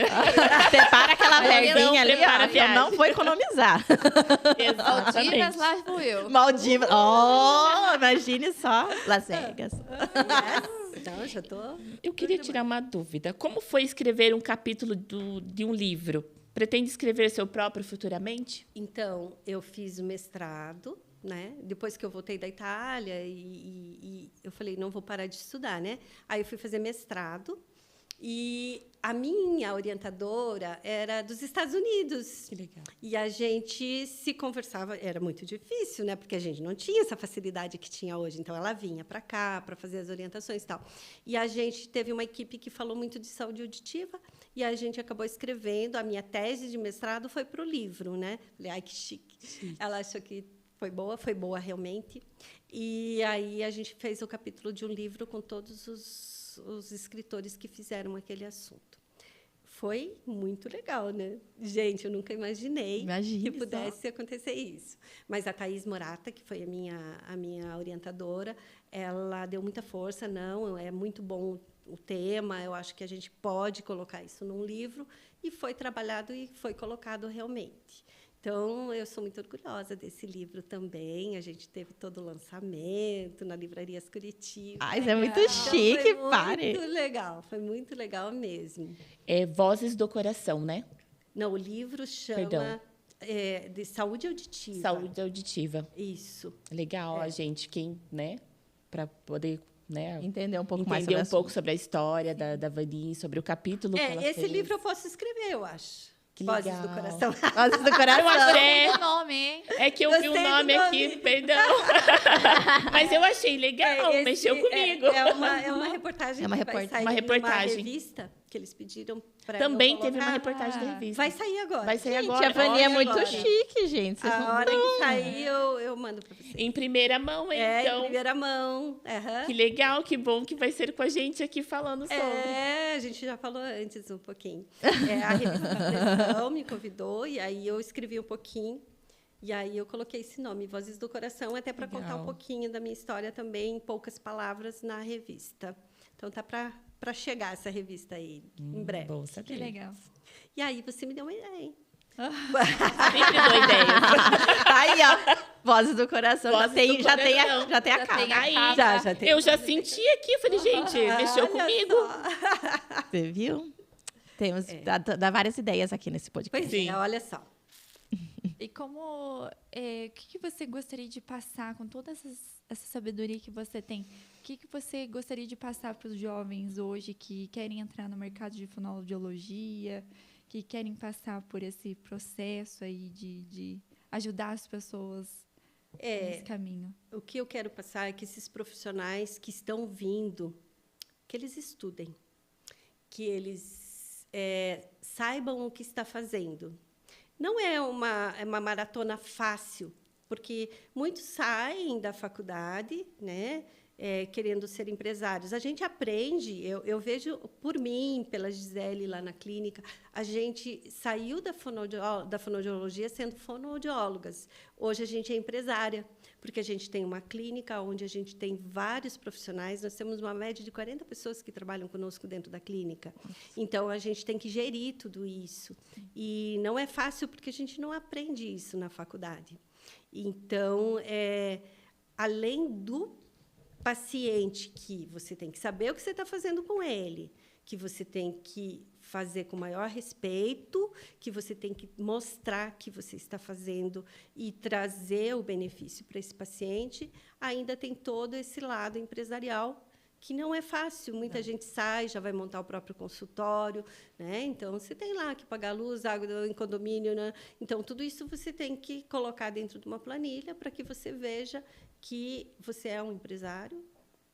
Separa aquela verdinha ali, prepara a ó. Eu viagem. não vou economizar. Maldivas, Exatamente. lá vou eu. Maldivas. Oh, imagine só. Las Vegas. Então, já tô... Eu queria tirar uma dúvida. Como foi escrever um capítulo de um livro? Pretende escrever seu próprio futuramente? Então, eu fiz o mestrado, né? Depois que eu voltei da Itália e eu falei, não vou parar de estudar, né? Aí eu fui fazer mestrado e a minha orientadora era dos Estados Unidos. Que legal. E a gente se conversava, era muito difícil, né? Porque a gente não tinha essa facilidade que tinha hoje. Então, ela vinha para cá para fazer as orientações e tal. E a gente teve uma equipe que falou muito de saúde auditiva e a gente acabou escrevendo. A minha tese de mestrado foi para o livro, né? Falei, ai, que chique. Ela achou que foi boa realmente. E aí a gente fez o capítulo de um livro com todos os escritores que fizeram aquele assunto. foi muito legal, né? Gente, eu nunca imaginei Imagine que só. pudesse acontecer isso. Mas a Thaís Morata, que foi a minha orientadora, ela deu muita força. Não, é muito bom o tema, eu acho que a gente pode colocar isso num livro, e foi trabalhado e foi colocado realmente. Então, eu sou muito orgulhosa desse livro também. A gente teve todo o lançamento na Livrarias Curitiba. Ai, isso é muito Então, chique, foi pare. muito legal, foi muito legal mesmo. É Vozes do Coração, né? Não, o livro chama Perdão. de Saúde Auditiva. Saúde auditiva. Isso. Legal, a gente, né, para poder, né, Entender um pouco mais entender sobre um pouco sobre a história da Vani, sobre o capítulo que ela Esse fez. livro eu posso escrever, eu acho. Que Vozes legal. do Coração. Vozes do Eu coração. achei, O nome, hein? é que eu vi o Gostei do nome aqui, nome. perdão. Mas eu achei legal, Esse mexeu comigo. É uma reportagem É uma que vai reportagem. sair Uma reportagem. numa revista que eles pediram para Também teve uma reportagem da revista. Vai sair agora. Vai sair Gente, agora. a Vani é Olha muito agora. chique, gente. Vocês A não hora dão. que sair, eu mando para vocês. Em primeira mão, Em então. primeira mão. Aham. Que legal, que bom que vai ser com a gente aqui falando sobre. A gente já falou antes um pouquinho. A revista Depressão me convidou, e aí eu escrevi um pouquinho. E aí eu coloquei esse nome, Vozes do Coração, até para contar um Legal. pouquinho da minha história também, em poucas palavras, na revista. Então tá para chegar essa revista aí, em breve. Bom Que saber. legal. E aí você me deu uma ideia, hein? Sempre dou ideias. Tá aí, ó. Vozes do coração. Vozes já tem, do já tem a, coração. já tem a Já cara. tem a Aí, cara. Já tem. Eu já senti aqui, falei, gente, mexeu Olha comigo. só. Você viu? Temos dá várias ideias aqui nesse podcast. Pois Sim. olha só. E como, o que você gostaria de passar com toda essa sabedoria que você tem? O que você gostaria de passar para os jovens hoje que querem entrar no mercado de fonoaudiologia, que querem passar por esse processo aí de ajudar as pessoas nesse caminho? O que eu quero passar é que esses profissionais que estão vindo, que eles estudem, que eles saibam o que está fazendo. Não é uma maratona fácil, porque muitos saem da faculdade, né, querendo ser empresários. A gente aprende, eu vejo por mim, pela Gisele lá na clínica, a gente saiu da fonoaudiologia sendo fonoaudiólogas. Hoje a gente é empresária, porque a gente tem uma clínica onde a gente tem vários profissionais, nós temos uma média de 40 pessoas que trabalham conosco dentro da clínica. Então, a gente tem que gerir tudo isso. E não é fácil, porque a gente não aprende isso na faculdade. Então, além do paciente, que você tem que saber o que você está fazendo com ele, que você tem que fazer com maior respeito, que você tem que mostrar que você está fazendo e trazer o benefício para esse paciente, ainda tem todo esse lado empresarial, que não é fácil. Muita gente sai, já vai montar o próprio consultório, né? Então, você tem lá que pagar luz, água em condomínio, né? Então, tudo isso você tem que colocar dentro de uma planilha para que você veja que você é um empresário,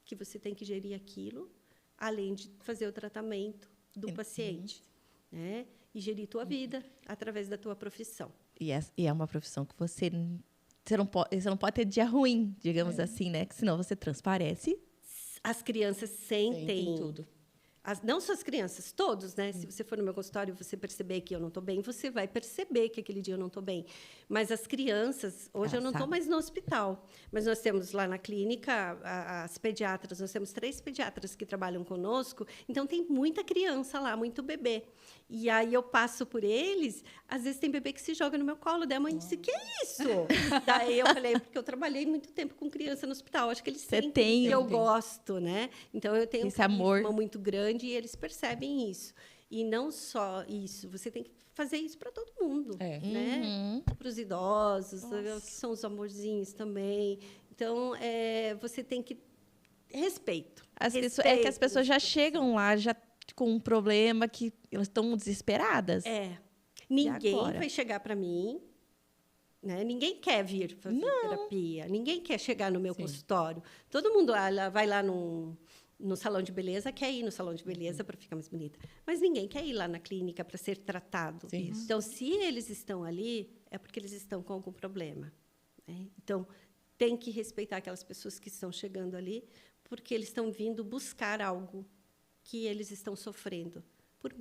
que você tem que gerir aquilo, além de fazer o tratamento do paciente, né? E gerir tua vida através da tua profissão. E é uma profissão que você não pode ter dia ruim, digamos assim, né? Que senão você transparece. As crianças Tem sentem tudo. Não só as crianças, todos, né? Se você for no meu consultório e você perceber que eu não estou bem, você vai perceber que aquele dia eu não estou bem. Mas as crianças, hoje eu não estou mais no hospital, mas nós temos lá na clínica as pediatras, nós temos 3 pediatras que trabalham conosco, então tem muita criança lá, muito bebê. E aí eu passo por eles, às vezes tem bebê que se joga no meu colo, daí a mãe disse, que é isso? Daí eu falei, porque eu trabalhei muito tempo com criança no hospital, acho que eles sentem que eu gosto, né? Então eu tenho esse amor muito grande e eles percebem isso. E não só isso, você tem que fazer isso para todo mundo, né? Para os idosos, que são os amorzinhos também. Então, você tem que respeito. É que as pessoas já chegam lá já com um problema que elas estão desesperadas. Ninguém vai chegar para mim, né? Ninguém quer vir fazer terapia, ninguém quer chegar no meu consultório. Todo mundo vai lá no salão de beleza, quer ir no salão de beleza para ficar mais bonita. Mas ninguém quer ir lá na clínica para ser tratado. Sim. Então, se eles estão ali, é porque eles estão com algum problema, né? Então, tem que respeitar aquelas pessoas que estão chegando ali, porque eles estão vindo buscar algo que eles estão sofrendo por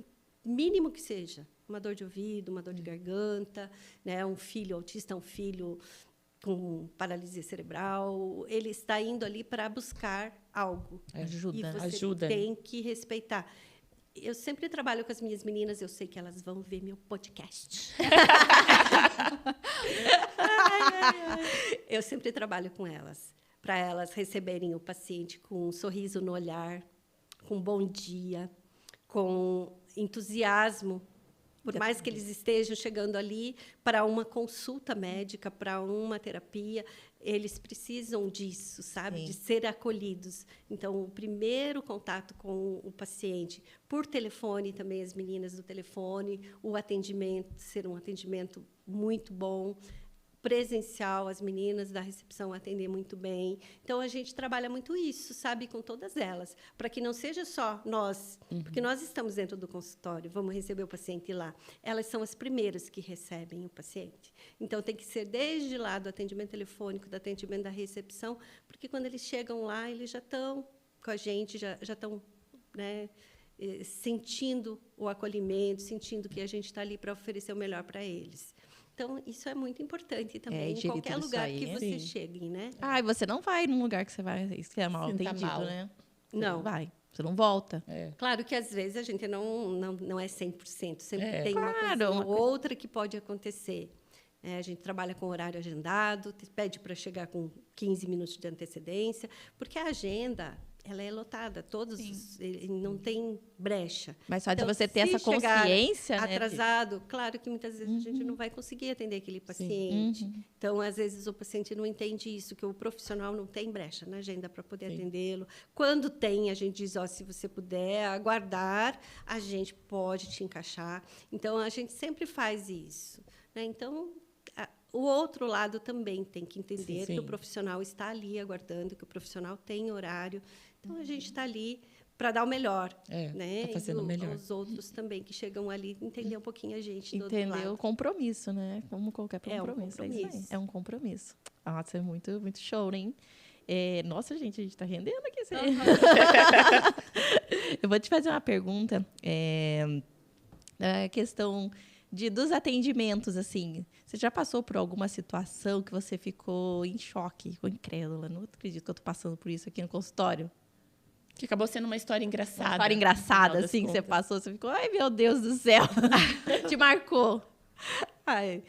mínimo que seja, uma dor de ouvido, uma dor de garganta, né? Um filho autista, um filho com paralisia cerebral, ele está indo ali para buscar algo. Ajuda. E você Ajuda. tem que respeitar. Eu sempre trabalho com as minhas meninas, eu sei que elas vão ver meu podcast. Eu sempre trabalho com elas, para elas receberem o paciente com um sorriso no olhar, com um bom dia, com entusiasmo. Por mais que eles estejam chegando ali para uma consulta médica, para uma terapia, eles precisam disso, sabe? Sim. De ser acolhidos. Então, o primeiro contato com o paciente, por telefone, também as meninas do telefone, o atendimento, ser um atendimento muito bom, presencial, as meninas da recepção atender muito bem. Então, a gente trabalha muito isso, sabe, com todas elas, para que não seja só nós, porque nós estamos dentro do consultório, vamos receber o paciente lá. Elas são as primeiras que recebem o paciente. Então, tem que ser desde lá do atendimento telefônico, do atendimento da recepção, porque quando eles chegam lá, eles já estão com a gente, já estão, né, sentindo o acolhimento, sentindo que a gente está ali para oferecer o melhor para eles. Então, isso é muito importante também, em digerir qualquer tudo isso lugar aí, que né? você Sim. chegue, né? Ah, e você não vai num lugar que você vai ser mal Sinta atendido, mal. né? Você Não. vai. Você não volta. Claro que, às vezes, a gente não é 100%. Sempre tem uma Claro, coisa uma ou coisa- outra que pode acontecer. A gente trabalha com horário agendado, pede para chegar com 15 minutos de antecedência, porque a agenda ela é lotada, não tem brecha. Mas só de Então, você ter se essa chegar consciência, né? atrasado, claro que muitas vezes a gente não vai conseguir atender aquele paciente. Então, às vezes, o paciente não entende isso, que o profissional não tem brecha na agenda para poder atendê-lo. Quando tem, a gente diz, se você puder aguardar, a gente pode te encaixar. Então, a gente sempre faz isso, né? Então, o outro lado também tem que entender Sim. que o profissional está ali aguardando, que o profissional tem horário. Então, a gente está ali para dar o melhor, né? Tá fazendo E o melhor. os outros também que chegam ali entender um pouquinho a gente do outro Entender o lado. compromisso, né? Como qualquer É um compromisso. É isso compromisso. aí. É um compromisso. Nossa, é muito, muito show, hein? Nossa, gente, a gente tá rendendo aqui. Eu vou te fazer uma pergunta. A questão dos atendimentos, assim. Você já passou por alguma situação que você ficou em choque, ficou incrédula? Não acredito que eu tô passando por isso aqui no consultório. Que acabou sendo uma história engraçada. Uma história engraçada, no final das assim, que você contas. passou. Você ficou, ai, meu Deus do céu. Te marcou. Ai,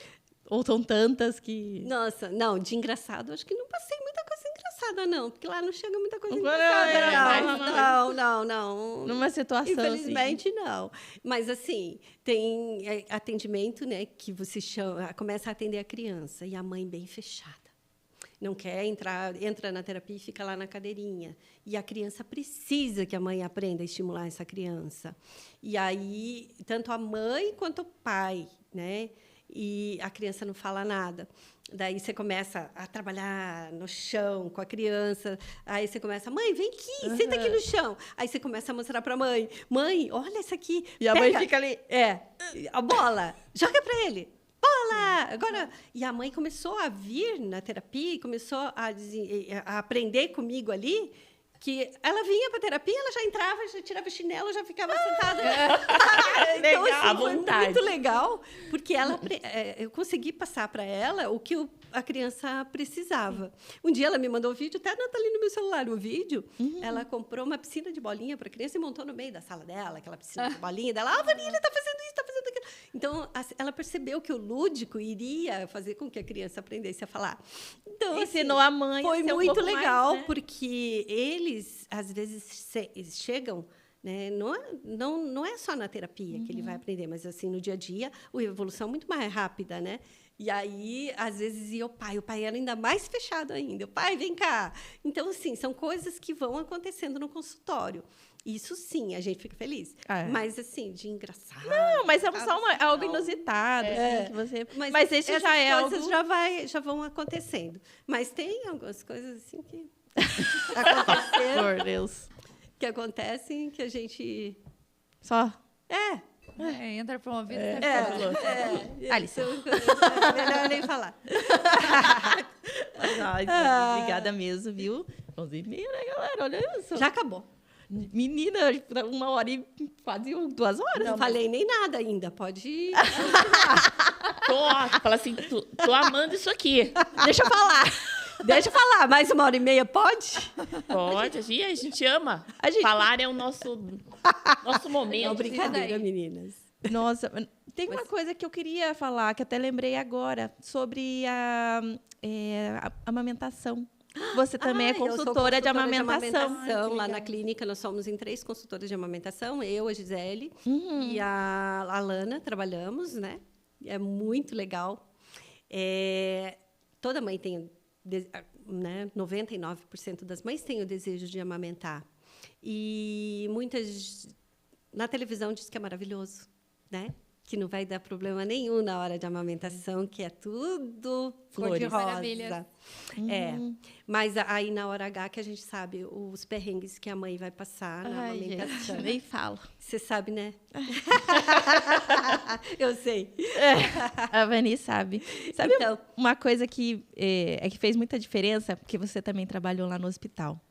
ou são tantas que... Nossa, não, de engraçado, acho que não passei muita coisa engraçada, não. Porque lá não chega muita coisa Não, engraçada, não. Numa situação Infelizmente, não. Mas, assim, tem atendimento, né, que você começa a atender a criança e a mãe bem fechada. Não quer entrar, entra na terapia e fica lá na cadeirinha. E a criança precisa que a mãe aprenda a estimular essa criança. E aí, tanto a mãe quanto o pai, né? E a criança não fala nada. Daí você começa a trabalhar no chão com a criança. Aí você começa, mãe, vem aqui, senta aqui no chão. Aí você começa a mostrar para a mãe, mãe, olha isso aqui. E a mãe fica ali. A bola, joga para ele. Bola! Agora, e a mãe começou a vir na terapia e começou a aprender comigo ali. Que ela vinha para a terapia, ela já entrava, já tirava o chinelo, já ficava sentada. Então, Legal, à assim, foi vontade. muito legal, porque eu consegui passar para ela o que a criança precisava. Um dia ela me mandou um vídeo, até está ali no meu celular, um vídeo. Ela comprou uma piscina de bolinha para a criança e montou no meio da sala dela, aquela piscina de bolinha dela. Vanilla está fazendo isso, está fazendo aquilo. Então, ela percebeu que o lúdico iria fazer com que a criança aprendesse a falar. Então, Ensinou a mãe a foi ser um muito pouco mais, legal, né? porque eles, às vezes, eles chegam, né? Não é só na terapia que ele vai aprender, mas assim no dia a dia, a evolução é muito mais rápida, né? E aí, às vezes, ia o pai era ainda mais fechado ainda. O pai, vem cá. Então, assim, são coisas que vão acontecendo no consultório. Isso, sim, a gente fica feliz. Mas, assim, de engraçado. Não, mas é só algo não. inusitado, assim, que você... Mas esse essas já é coisas algo... já vão acontecendo. Mas tem algumas coisas assim que aconteceram, Por Deus. que acontecem, que a gente... Só... Entra pra uma vida. Alice. Melhor nem falar. Ai, obrigada mesmo, viu? 11h30, né, galera? Olha isso. Já acabou. Menina, 1 hora e quase 2 horas. Não falei nem nada ainda, pode... Fala assim, tô amando isso aqui. Deixa eu falar. Deixa eu falar, mais 1h30 pode? Pode, a gente ama. A gente- Falar é o nosso Não, momento. brincadeira, meninas. Nossa, tem uma coisa que eu queria falar, que até lembrei agora, sobre a amamentação. Você também é Eu sou consultora de amamentação. Ai, que Lá legal. na clínica, nós somos em 3 consultoras de amamentação. Eu, a Gisele e a Alana trabalhamos, né? É muito legal. Toda mãe tem, né? 99% das mães têm o desejo de amamentar. E muitas na televisão diz que é maravilhoso, né? Que não vai dar problema nenhum na hora de amamentação, que é tudo Flores. cor-de-rosa. Maravilha. Mas aí na hora H que a gente sabe os perrengues que a mãe vai passar na Ai, amamentação. gente, nem falo. Você sabe, né? Eu sei. A Vani sabe. Sabe Então. uma coisa que que fez muita diferença? Porque você também trabalhou lá no hospital.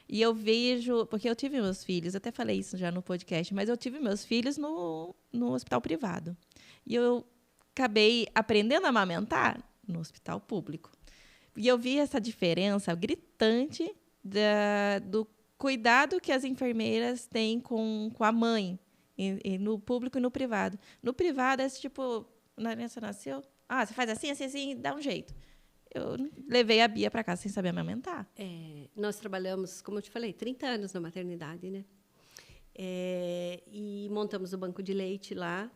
E eu vejo... Porque eu tive meus filhos, eu até falei isso já no podcast, mas eu tive meus filhos no hospital privado. E eu acabei aprendendo a amamentar no hospital público. E eu vi essa diferença gritante do cuidado que as enfermeiras têm com a mãe, e no público e no privado. No privado, é tipo, a criança nasceu, você faz assim, assim, assim, dá um jeito. Eu levei a Bia para casa sem saber amamentar. Nós trabalhamos, como eu te falei, 30 anos na maternidade, né? E montamos o banco de leite lá,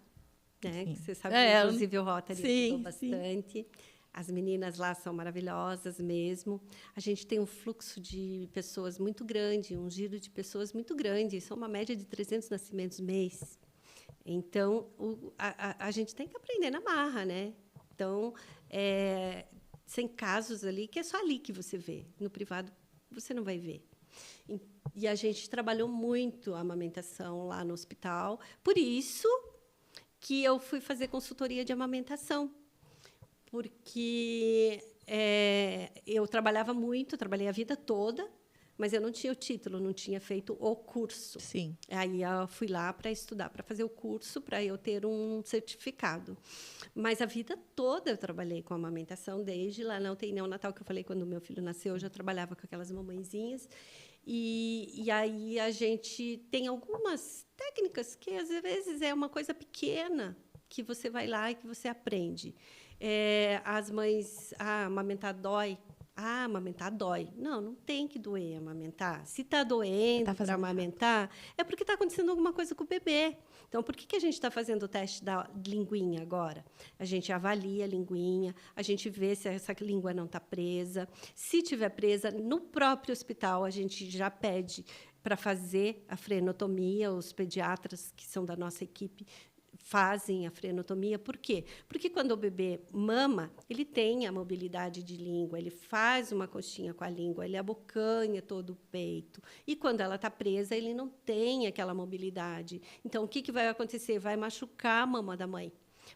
né? Que você sabe, inclusive o Rotary ajudou bastante. As meninas lá são maravilhosas mesmo. A gente tem um fluxo de pessoas muito grande, um giro de pessoas muito grande. São uma média de 300 nascimentos mês. Então, a gente tem que aprender na marra, né? Então, tem casos ali que é só ali que você vê. No privado, você não vai ver. E a gente trabalhou muito a amamentação lá no hospital. Por isso que eu fui fazer consultoria de amamentação. Porque eu trabalhava muito, trabalhei a vida toda, mas eu não tinha o título, não tinha feito o curso. Sim. Aí eu fui lá para estudar, para fazer o curso, para eu ter um certificado. Mas a vida toda eu trabalhei com amamentação, desde lá na UTI neonatal, que eu falei, quando meu filho nasceu, eu já trabalhava com aquelas mamãezinhas. E aí a gente tem algumas técnicas que, às vezes, é uma coisa pequena, que você vai lá e que você aprende. As mães, amamentar dói. Amamentar dói. Não tem que doer amamentar. Se está doendo para amamentar, é porque está acontecendo alguma coisa com o bebê. Então, por que a gente está fazendo o teste da linguinha agora? A gente avalia a linguinha, a gente vê se essa língua não está presa. Se estiver presa, no próprio hospital, a gente já pede para fazer a frenotomia. Os pediatras, que são da nossa equipe, fazem a frenotomia. Por quê? Porque quando o bebê mama, ele tem a mobilidade de língua, ele faz uma coxinha com a língua, ele abocanha todo o peito. E quando ela está presa, ele não tem aquela mobilidade. Então, o que vai acontecer? Vai machucar a mama da mãe,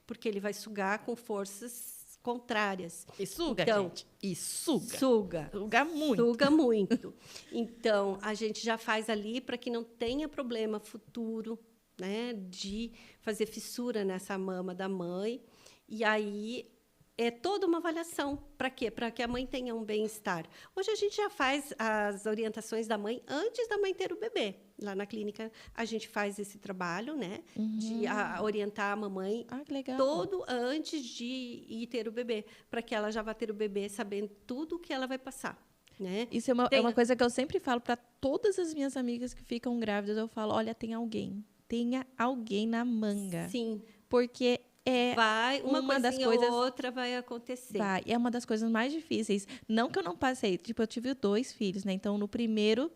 porque ele vai sugar com forças contrárias. E suga, então, gente. E suga. Suga muito. Suga muito. Então, a gente já faz ali para que não tenha problema futuro, né, de fazer fissura nessa mama da mãe. E aí é toda uma avaliação. Para quê? Para que a mãe tenha um bem-estar. Hoje a gente já faz as orientações da mãe antes da mãe ter o bebê. Lá na clínica a gente faz esse trabalho, né, de orientar a mamãe Que legal. todo antes de ir ter o bebê, para que ela já vá ter o bebê sabendo tudo o que ela vai passar. Né? Isso é uma coisa que eu sempre falo para todas as minhas amigas que ficam grávidas. Eu falo, olha, tenha alguém na manga. Sim. Porque uma das coisinha coisas, ou outra vai acontecer. é uma das coisas mais difíceis. Não que eu não passei. Tipo, eu tive 2 filhos, né? Então, no primeiro,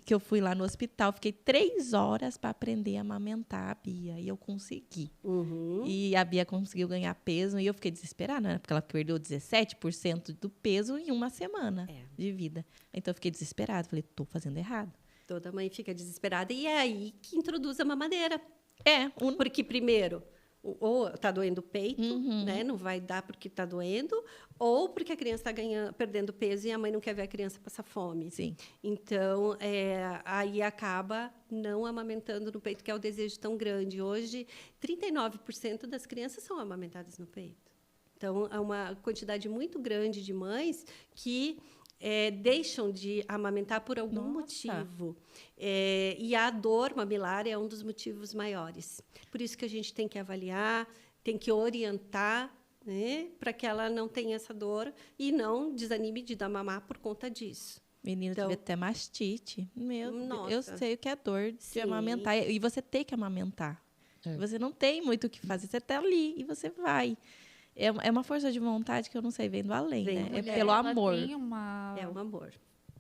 que eu fui lá no hospital, fiquei 3 horas para aprender a amamentar a Bia. E eu consegui. E a Bia conseguiu ganhar peso. E eu fiquei desesperada, né? Porque ela perdeu 17% do peso em uma semana de vida. Então, eu fiquei desesperada. Falei, estou fazendo errado. Toda mãe fica desesperada. E é aí que introduz a mamadeira. É. Porque, primeiro, ou está doendo o peito, né? Não vai dar porque está doendo, ou porque a criança está perdendo peso e a mãe não quer ver a criança passar fome. Sim. Então, aí acaba não amamentando no peito, que é o desejo tão grande. Hoje, 39% das crianças são amamentadas no peito. Então, é uma quantidade muito grande de mães que deixam de amamentar por algum motivo. E a dor mamilar é um dos motivos maiores. Por isso que a gente tem que avaliar, tem que orientar, né, para que ela não tenha essa dor e não desanime de dar mamar por conta disso. Menina, Então, tive até mastite. Meu Deus, eu nossa. sei o que é dor de Sim. amamentar. E você tem que amamentar. Você não tem muito o que fazer. Você está ali e você vai. É uma força de vontade que eu não sei, vendo além, né? É pelo Ela amor. tem uma É um amor.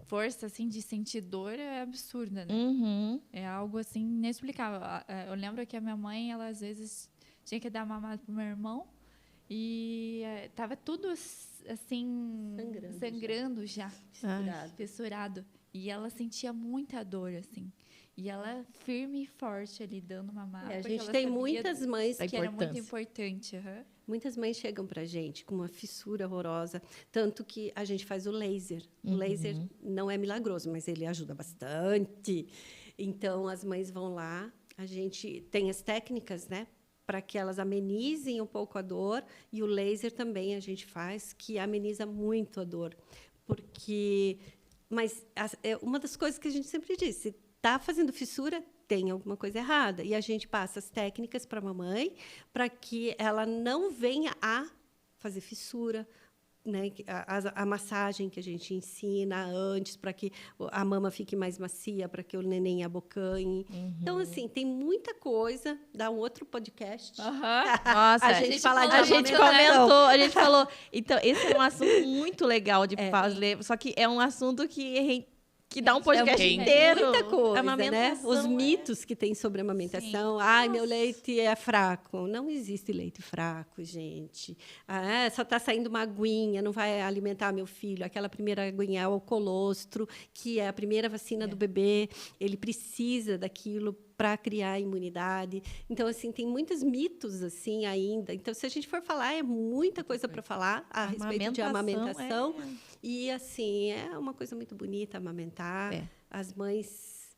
força, assim, de sentir dor é absurda, né? Uhum. É algo, assim, inexplicável. Eu lembro que a minha mãe, ela, às vezes, tinha que dar mamada pro meu irmão e tava tudo, assim, sangrando já. Fissurado. E ela sentia muita dor, assim. E ela firme e forte ali, dando mamada. A porque gente ela tem sabia muitas mães que era muito importância. importante. Muitas mães chegam para a gente com uma fissura horrorosa, tanto que a gente faz o laser. O laser não é milagroso, mas ele ajuda bastante. Então, as mães vão lá, a gente tem as técnicas, né, para que elas amenizem um pouco a dor, e o laser também a gente faz, que ameniza muito a dor. Mas é uma das coisas que a gente sempre diz, se está fazendo fissura, tem alguma coisa errada. E a gente passa as técnicas para a mamãe para que ela não venha a fazer fissura, né? A massagem que a gente ensina antes para que a mama fique mais macia, para que o neném abocanhe. Então, assim, tem muita coisa. Dá um outro podcast. Nossa, A gente fala de a gente amamentação. comentou, a gente falou. Então, esse é um assunto muito legal de fazer, só que é um assunto que dá um podcast inteiro. Muita coisa, né? Amamentação Os mitos que tem sobre a amamentação. Ai, meu leite é fraco. Não existe leite fraco, gente. Só está saindo uma aguinha, não vai alimentar meu filho. Aquela primeira aguinha é o colostro, que é a primeira vacina do bebê. Ele precisa daquilo para criar imunidade. Então, assim, tem muitos mitos assim ainda. Então, se a gente for falar, é muita coisa para falar a respeito de amamentação. E, assim, é uma coisa muito bonita amamentar. As mães,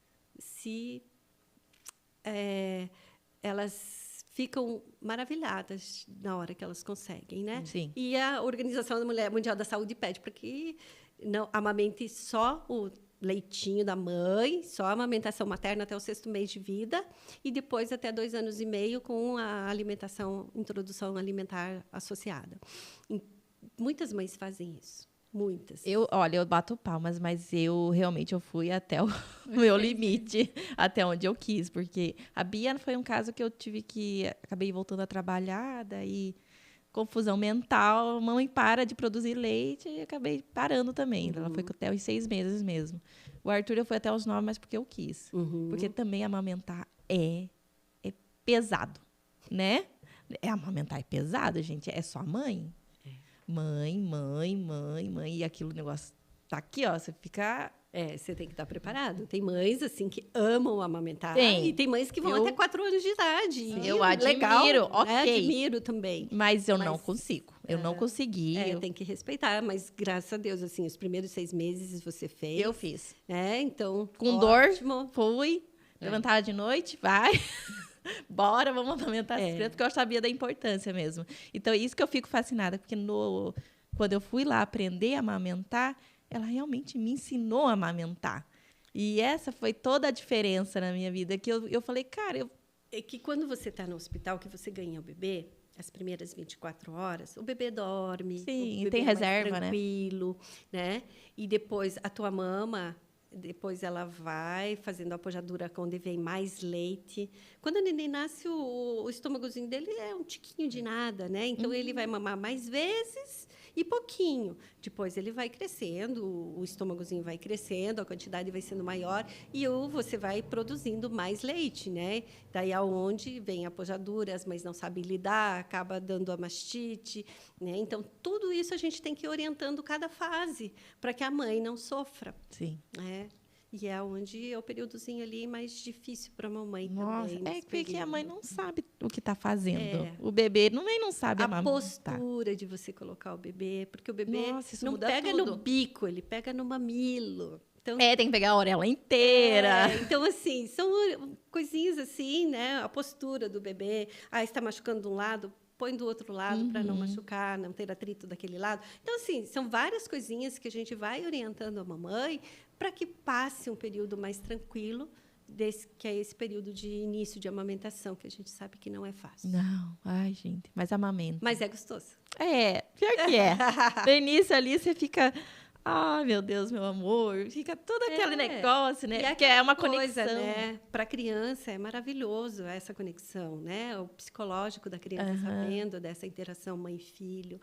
elas ficam maravilhadas na hora que elas conseguem, né? Sim. E a Organização Mundial da Saúde pede para que não amamente só o leitinho da mãe, só a amamentação materna até o 6º mês de vida e depois até 2 anos e meio com a introdução alimentar associada. E muitas mães fazem isso. Muitas. Olha, eu bato palmas, mas eu fui até o meu limite, até onde eu quis, porque a Bia foi um caso que eu acabei voltando a trabalhar, daí confusão mental, a mãe para de produzir leite e acabei parando também. Ela foi até os 6 meses mesmo. O Arthur eu fui até os 9, mas porque eu quis. Porque também amamentar é pesado, né? Amamentar é pesado, gente, é só a mãe. Mãe, e aquilo, negócio tá aqui, ó, você fica... Você tem que estar preparado. Tem mães, assim, que amam amamentar. Tem. E tem mães que vão até 4 anos de idade. Eu admiro, legal, ok. Né? Admiro também. Mas eu não consigo. Eu não consegui. Tem que respeitar, mas graças a Deus, assim, os primeiros 6 meses você fez. Eu fiz. Então, com ótimo. Dor, fui, levantava de noite, vai... Bora, vamos amamentar essas crianças, porque eu sabia da importância mesmo. Então, isso que eu fico fascinada, porque quando eu fui lá aprender a amamentar, ela realmente me ensinou a amamentar. E essa foi toda a diferença na minha vida, que eu falei, cara... É que quando você está no hospital, que você ganha o bebê, as primeiras 24 horas, o bebê dorme. Sim, o bebê tem é mais reserva, tranquilo, né? E depois a tua mama... Depois ela vai fazendo a apojadura onde vem mais leite. Quando o neném nasce, o estômagozinho dele é um tiquinho de nada, né? Então, ele vai mamar mais vezes e pouquinho. Depois, ele vai crescendo, o estômagozinho vai crescendo, a quantidade vai sendo maior e você vai produzindo mais leite, né? Daí, aonde vem a apojadura, as mães não sabem lidar, acaba dando a mastite, né? Então, tudo isso a gente tem que ir orientando cada fase para que a mãe não sofra. Sim. Né? E é onde é o períodozinho ali mais difícil para a mamãe Nossa, também. é nesse porque a período. mãe não sabe o que está fazendo. É. O bebê nem não sabe A amamentar. postura de você colocar o bebê, porque o bebê Nossa, isso não muda pega tudo. no bico, ele pega no mamilo. Então, É, tem que pegar a orelha inteira. então, assim, são coisinhas assim, né? A postura do bebê. Ah, está machucando de um lado, põe do outro lado para não machucar, não ter atrito daquele lado. Então, assim, são várias coisinhas que a gente vai orientando a mamãe para que passe um período mais tranquilo, que é esse período de início de amamentação, que a gente sabe que não é fácil. Não, ai, gente, mas amamenta. Mas é gostoso. É, pior que é. No início ali você fica, ai, meu Deus, meu amor, fica todo aquele negócio, né? E Porque é uma coisa, conexão. né? Para a criança é maravilhoso essa conexão, né? O psicológico da criança sabendo dessa interação mãe-filho.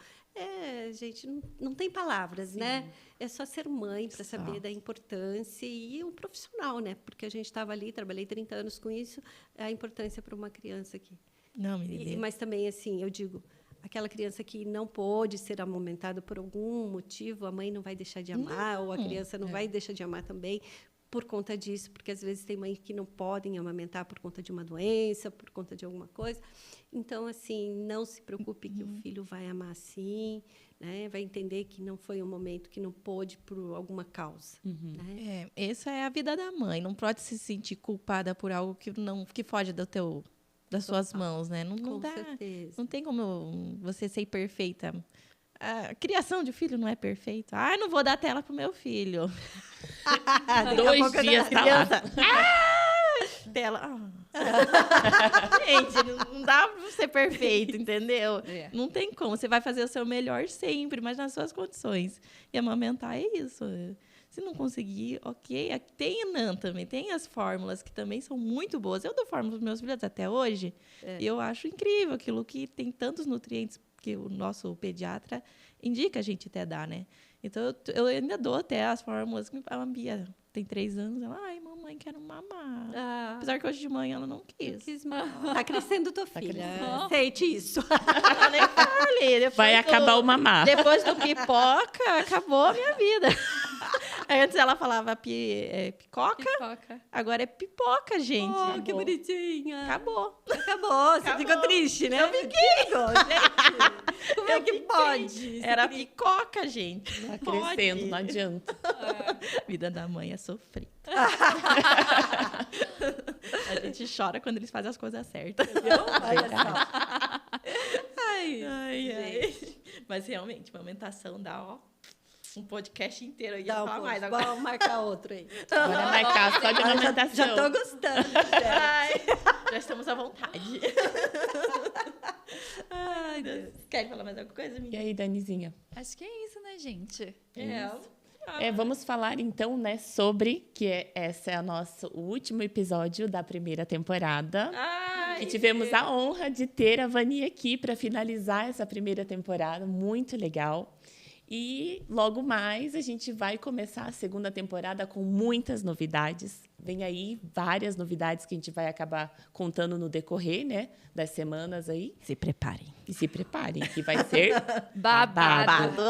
Gente, não tem palavras, né? É só ser mãe para saber da importância e um profissional, né? Porque a gente estava ali, trabalhei 30 anos com isso, a importância para uma criança aqui. Não, menina. Mas também, assim, eu digo, aquela criança que não pôde ser amamentada por algum motivo, a mãe não vai deixar de amar, ou a criança não vai deixar de amar também por conta disso, porque às vezes tem mães que não podem amamentar por conta de uma doença, por conta de alguma coisa. Então, assim, não se preocupe que o filho vai amar sim, né? Vai entender que não foi um momento que não pôde por alguma causa. Né? Essa é a vida da mãe. Não pode se sentir culpada por algo que foge das suas mãos, né? Não Com dá. certeza. Não tem como você ser perfeita. A criação de filho não é perfeita. Ah, não vou dar tela pro meu filho. 2 dias tá lá. Tela. Gente, não dá pra ser perfeito, entendeu? Não tem como. Você vai fazer o seu melhor sempre, mas nas suas condições. E amamentar é isso. Se não conseguir, ok. Tem Enan também, tem as fórmulas que também são muito boas. Eu dou fórmulas para meus filhos até hoje. E eu acho incrível aquilo que tem tantos nutrientes que o nosso pediatra indica a gente até dar, né? Então, eu ainda dou até as fórmulas. A Bia tem 3 anos. Ela, ai, mamãe, quero mamar. Apesar que hoje de manhã ela não quis. Tá crescendo tua filha. Aceite isso. Eu nem falei. Depois Vai acabar o mamar. Depois do pipoca, acabou a minha vida. Antes ela falava picoca, agora é pipoca, gente. Oh, que bonitinha. Acabou. Acabou. Você ficou triste, né? Eu fiquei. Gente, como é que pode? Era picoca, gente. Não Tá pode. crescendo, não adianta. Vida da mãe é sofrida. A gente chora quando eles fazem as coisas certas. Olha só. Ai. Mas realmente, a amamentação dá, um podcast inteiro aí. Dá Falar mais pouco. agora. Vamos marcar outro aí. Bora marcar só de amamentação. Já tô gostando. Já. Ai, já estamos à vontade. Ai, Deus. Quer falar mais alguma coisa, E menina? aí, Danizinha? Acho que é isso, né, gente? Vamos falar então, né, sobre esse é o último episódio da primeira temporada. Ai, E tivemos a honra de ter a Vani aqui para finalizar essa primeira temporada, muito legal. E logo mais a gente vai começar a segunda temporada com muitas novidades. Vem aí várias novidades que a gente vai acabar contando no decorrer, né, das semanas aí. se preparem. E se preparem, que vai ser Babado.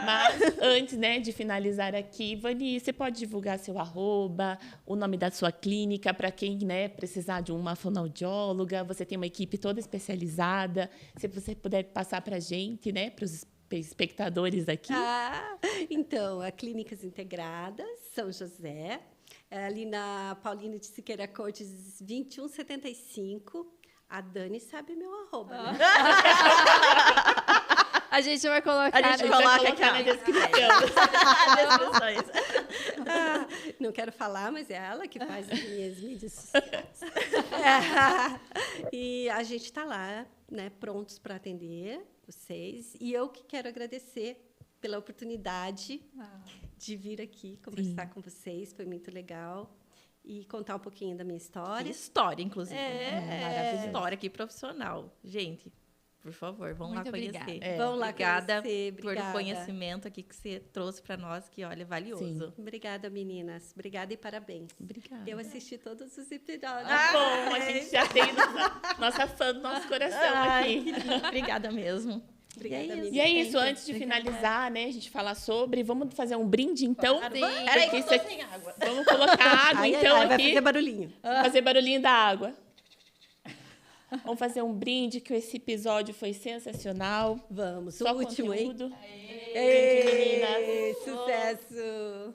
Mas antes, né, de finalizar aqui, Vani, você pode divulgar seu arroba, o nome da sua clínica, para quem, né, precisar de uma fonoaudióloga. Você tem uma equipe toda especializada. Se você puder passar para a gente, né, para os espectadores aqui. Então, a Clínicas Integradas, São José, ali na Paulina de Siqueira Cortes, 2175. A Dani sabe meu arroba, né? A gente vai colocar. A gente vai coloca colocar aqui na descrições. Não quero falar, mas é ela que faz as minhas mídias sociais. E a gente está lá, né, prontos para atender vocês. E eu que quero agradecer pela oportunidade de vir aqui conversar com vocês. Foi muito legal. E contar um pouquinho da minha história. História, inclusive. Maravilhoso. História aqui profissional. Gente, por favor, vão Muito lá conhecer. obrigada. Vão lá Obrigada conhecer. por o conhecimento aqui que você trouxe para nós, que, olha, é valioso. Obrigada, meninas. Obrigada e parabéns. Obrigada. Eu assisti todos os episódios. Bom, a gente já tem nossa fã do nosso coração Ai, aqui. que lindo. Obrigada mesmo. Obrigada, isso. amiga. E é isso, Sempre. antes de finalizar, né, a gente falar sobre, vamos fazer um brinde, então? Claro, Sim. vamos. Peraí, que Porque eu isso tô aqui- sem água. Vamos colocar água, Ai, então, vai aqui. fazer barulhinho. Fazer barulhinho da água. Vamos fazer um brinde, que esse episódio foi sensacional. Vamos, Só o último, hein? conteúdo. Ei, sucesso!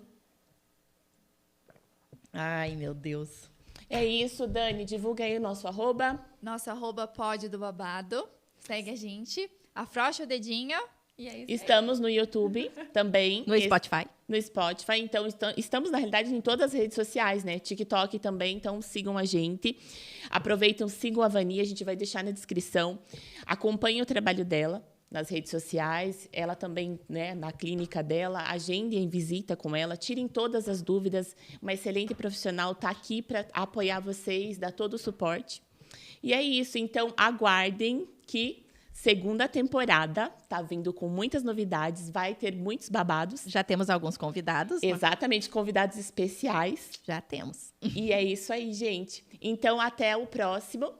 Ai, meu Deus. É isso, Dani. Divulga aí o nosso @. Nosso @pod do babado. Segue a gente. Afrouxa o dedinho. E é isso. Estamos no YouTube também. No Spotify. No Spotify. Então, estamos, na realidade, em todas as redes sociais, né? TikTok também. Então, sigam a gente. Aproveitam, sigam a Vani. A gente vai deixar na descrição. Acompanhem o trabalho dela nas redes sociais. Ela também, né, na clínica dela. Agendem visita com ela. Tirem todas as dúvidas. Uma excelente profissional está aqui para apoiar vocês, dar todo o suporte. E é isso. Então, aguardem que segunda temporada tá vindo com muitas novidades. Vai ter muitos babados. Já temos alguns convidados. Exatamente, convidados especiais. Já temos. E é isso aí, gente. Então, até o próximo.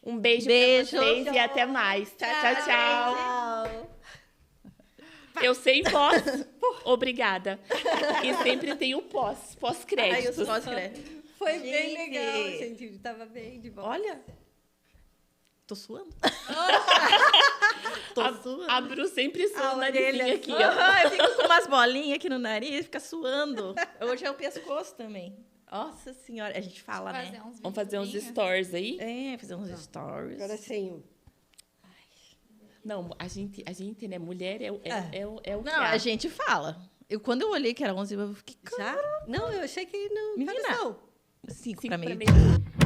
Um beijo, Beijo. pra vocês e até mais. Tchau, tchau. Tchau! Eu sei voz. Obrigada. E sempre tem o Ai, pós-créditos. os pós-créditos. Foi bem Gente. legal, gente. Tava bem de volta. Olha. Tô suando. Tô suando. A Bru sempre sua A o narizinho orelha. aqui, ó. Ah, eu fico com umas bolinhas aqui no nariz, fica suando. Hoje é o pescoço também. Nossa senhora, a gente fala, Fazer né? uns Vamos fazer uns videozinhos. stories aí? É, fazer uns stories. Agora sem o... Não, a gente, né? Mulher é o que Não, há. a gente fala. Quando eu olhei que era 11, eu fiquei, Já? Não, eu achei que não. Menina. Não. 5 Cinco pra pra meio. meio.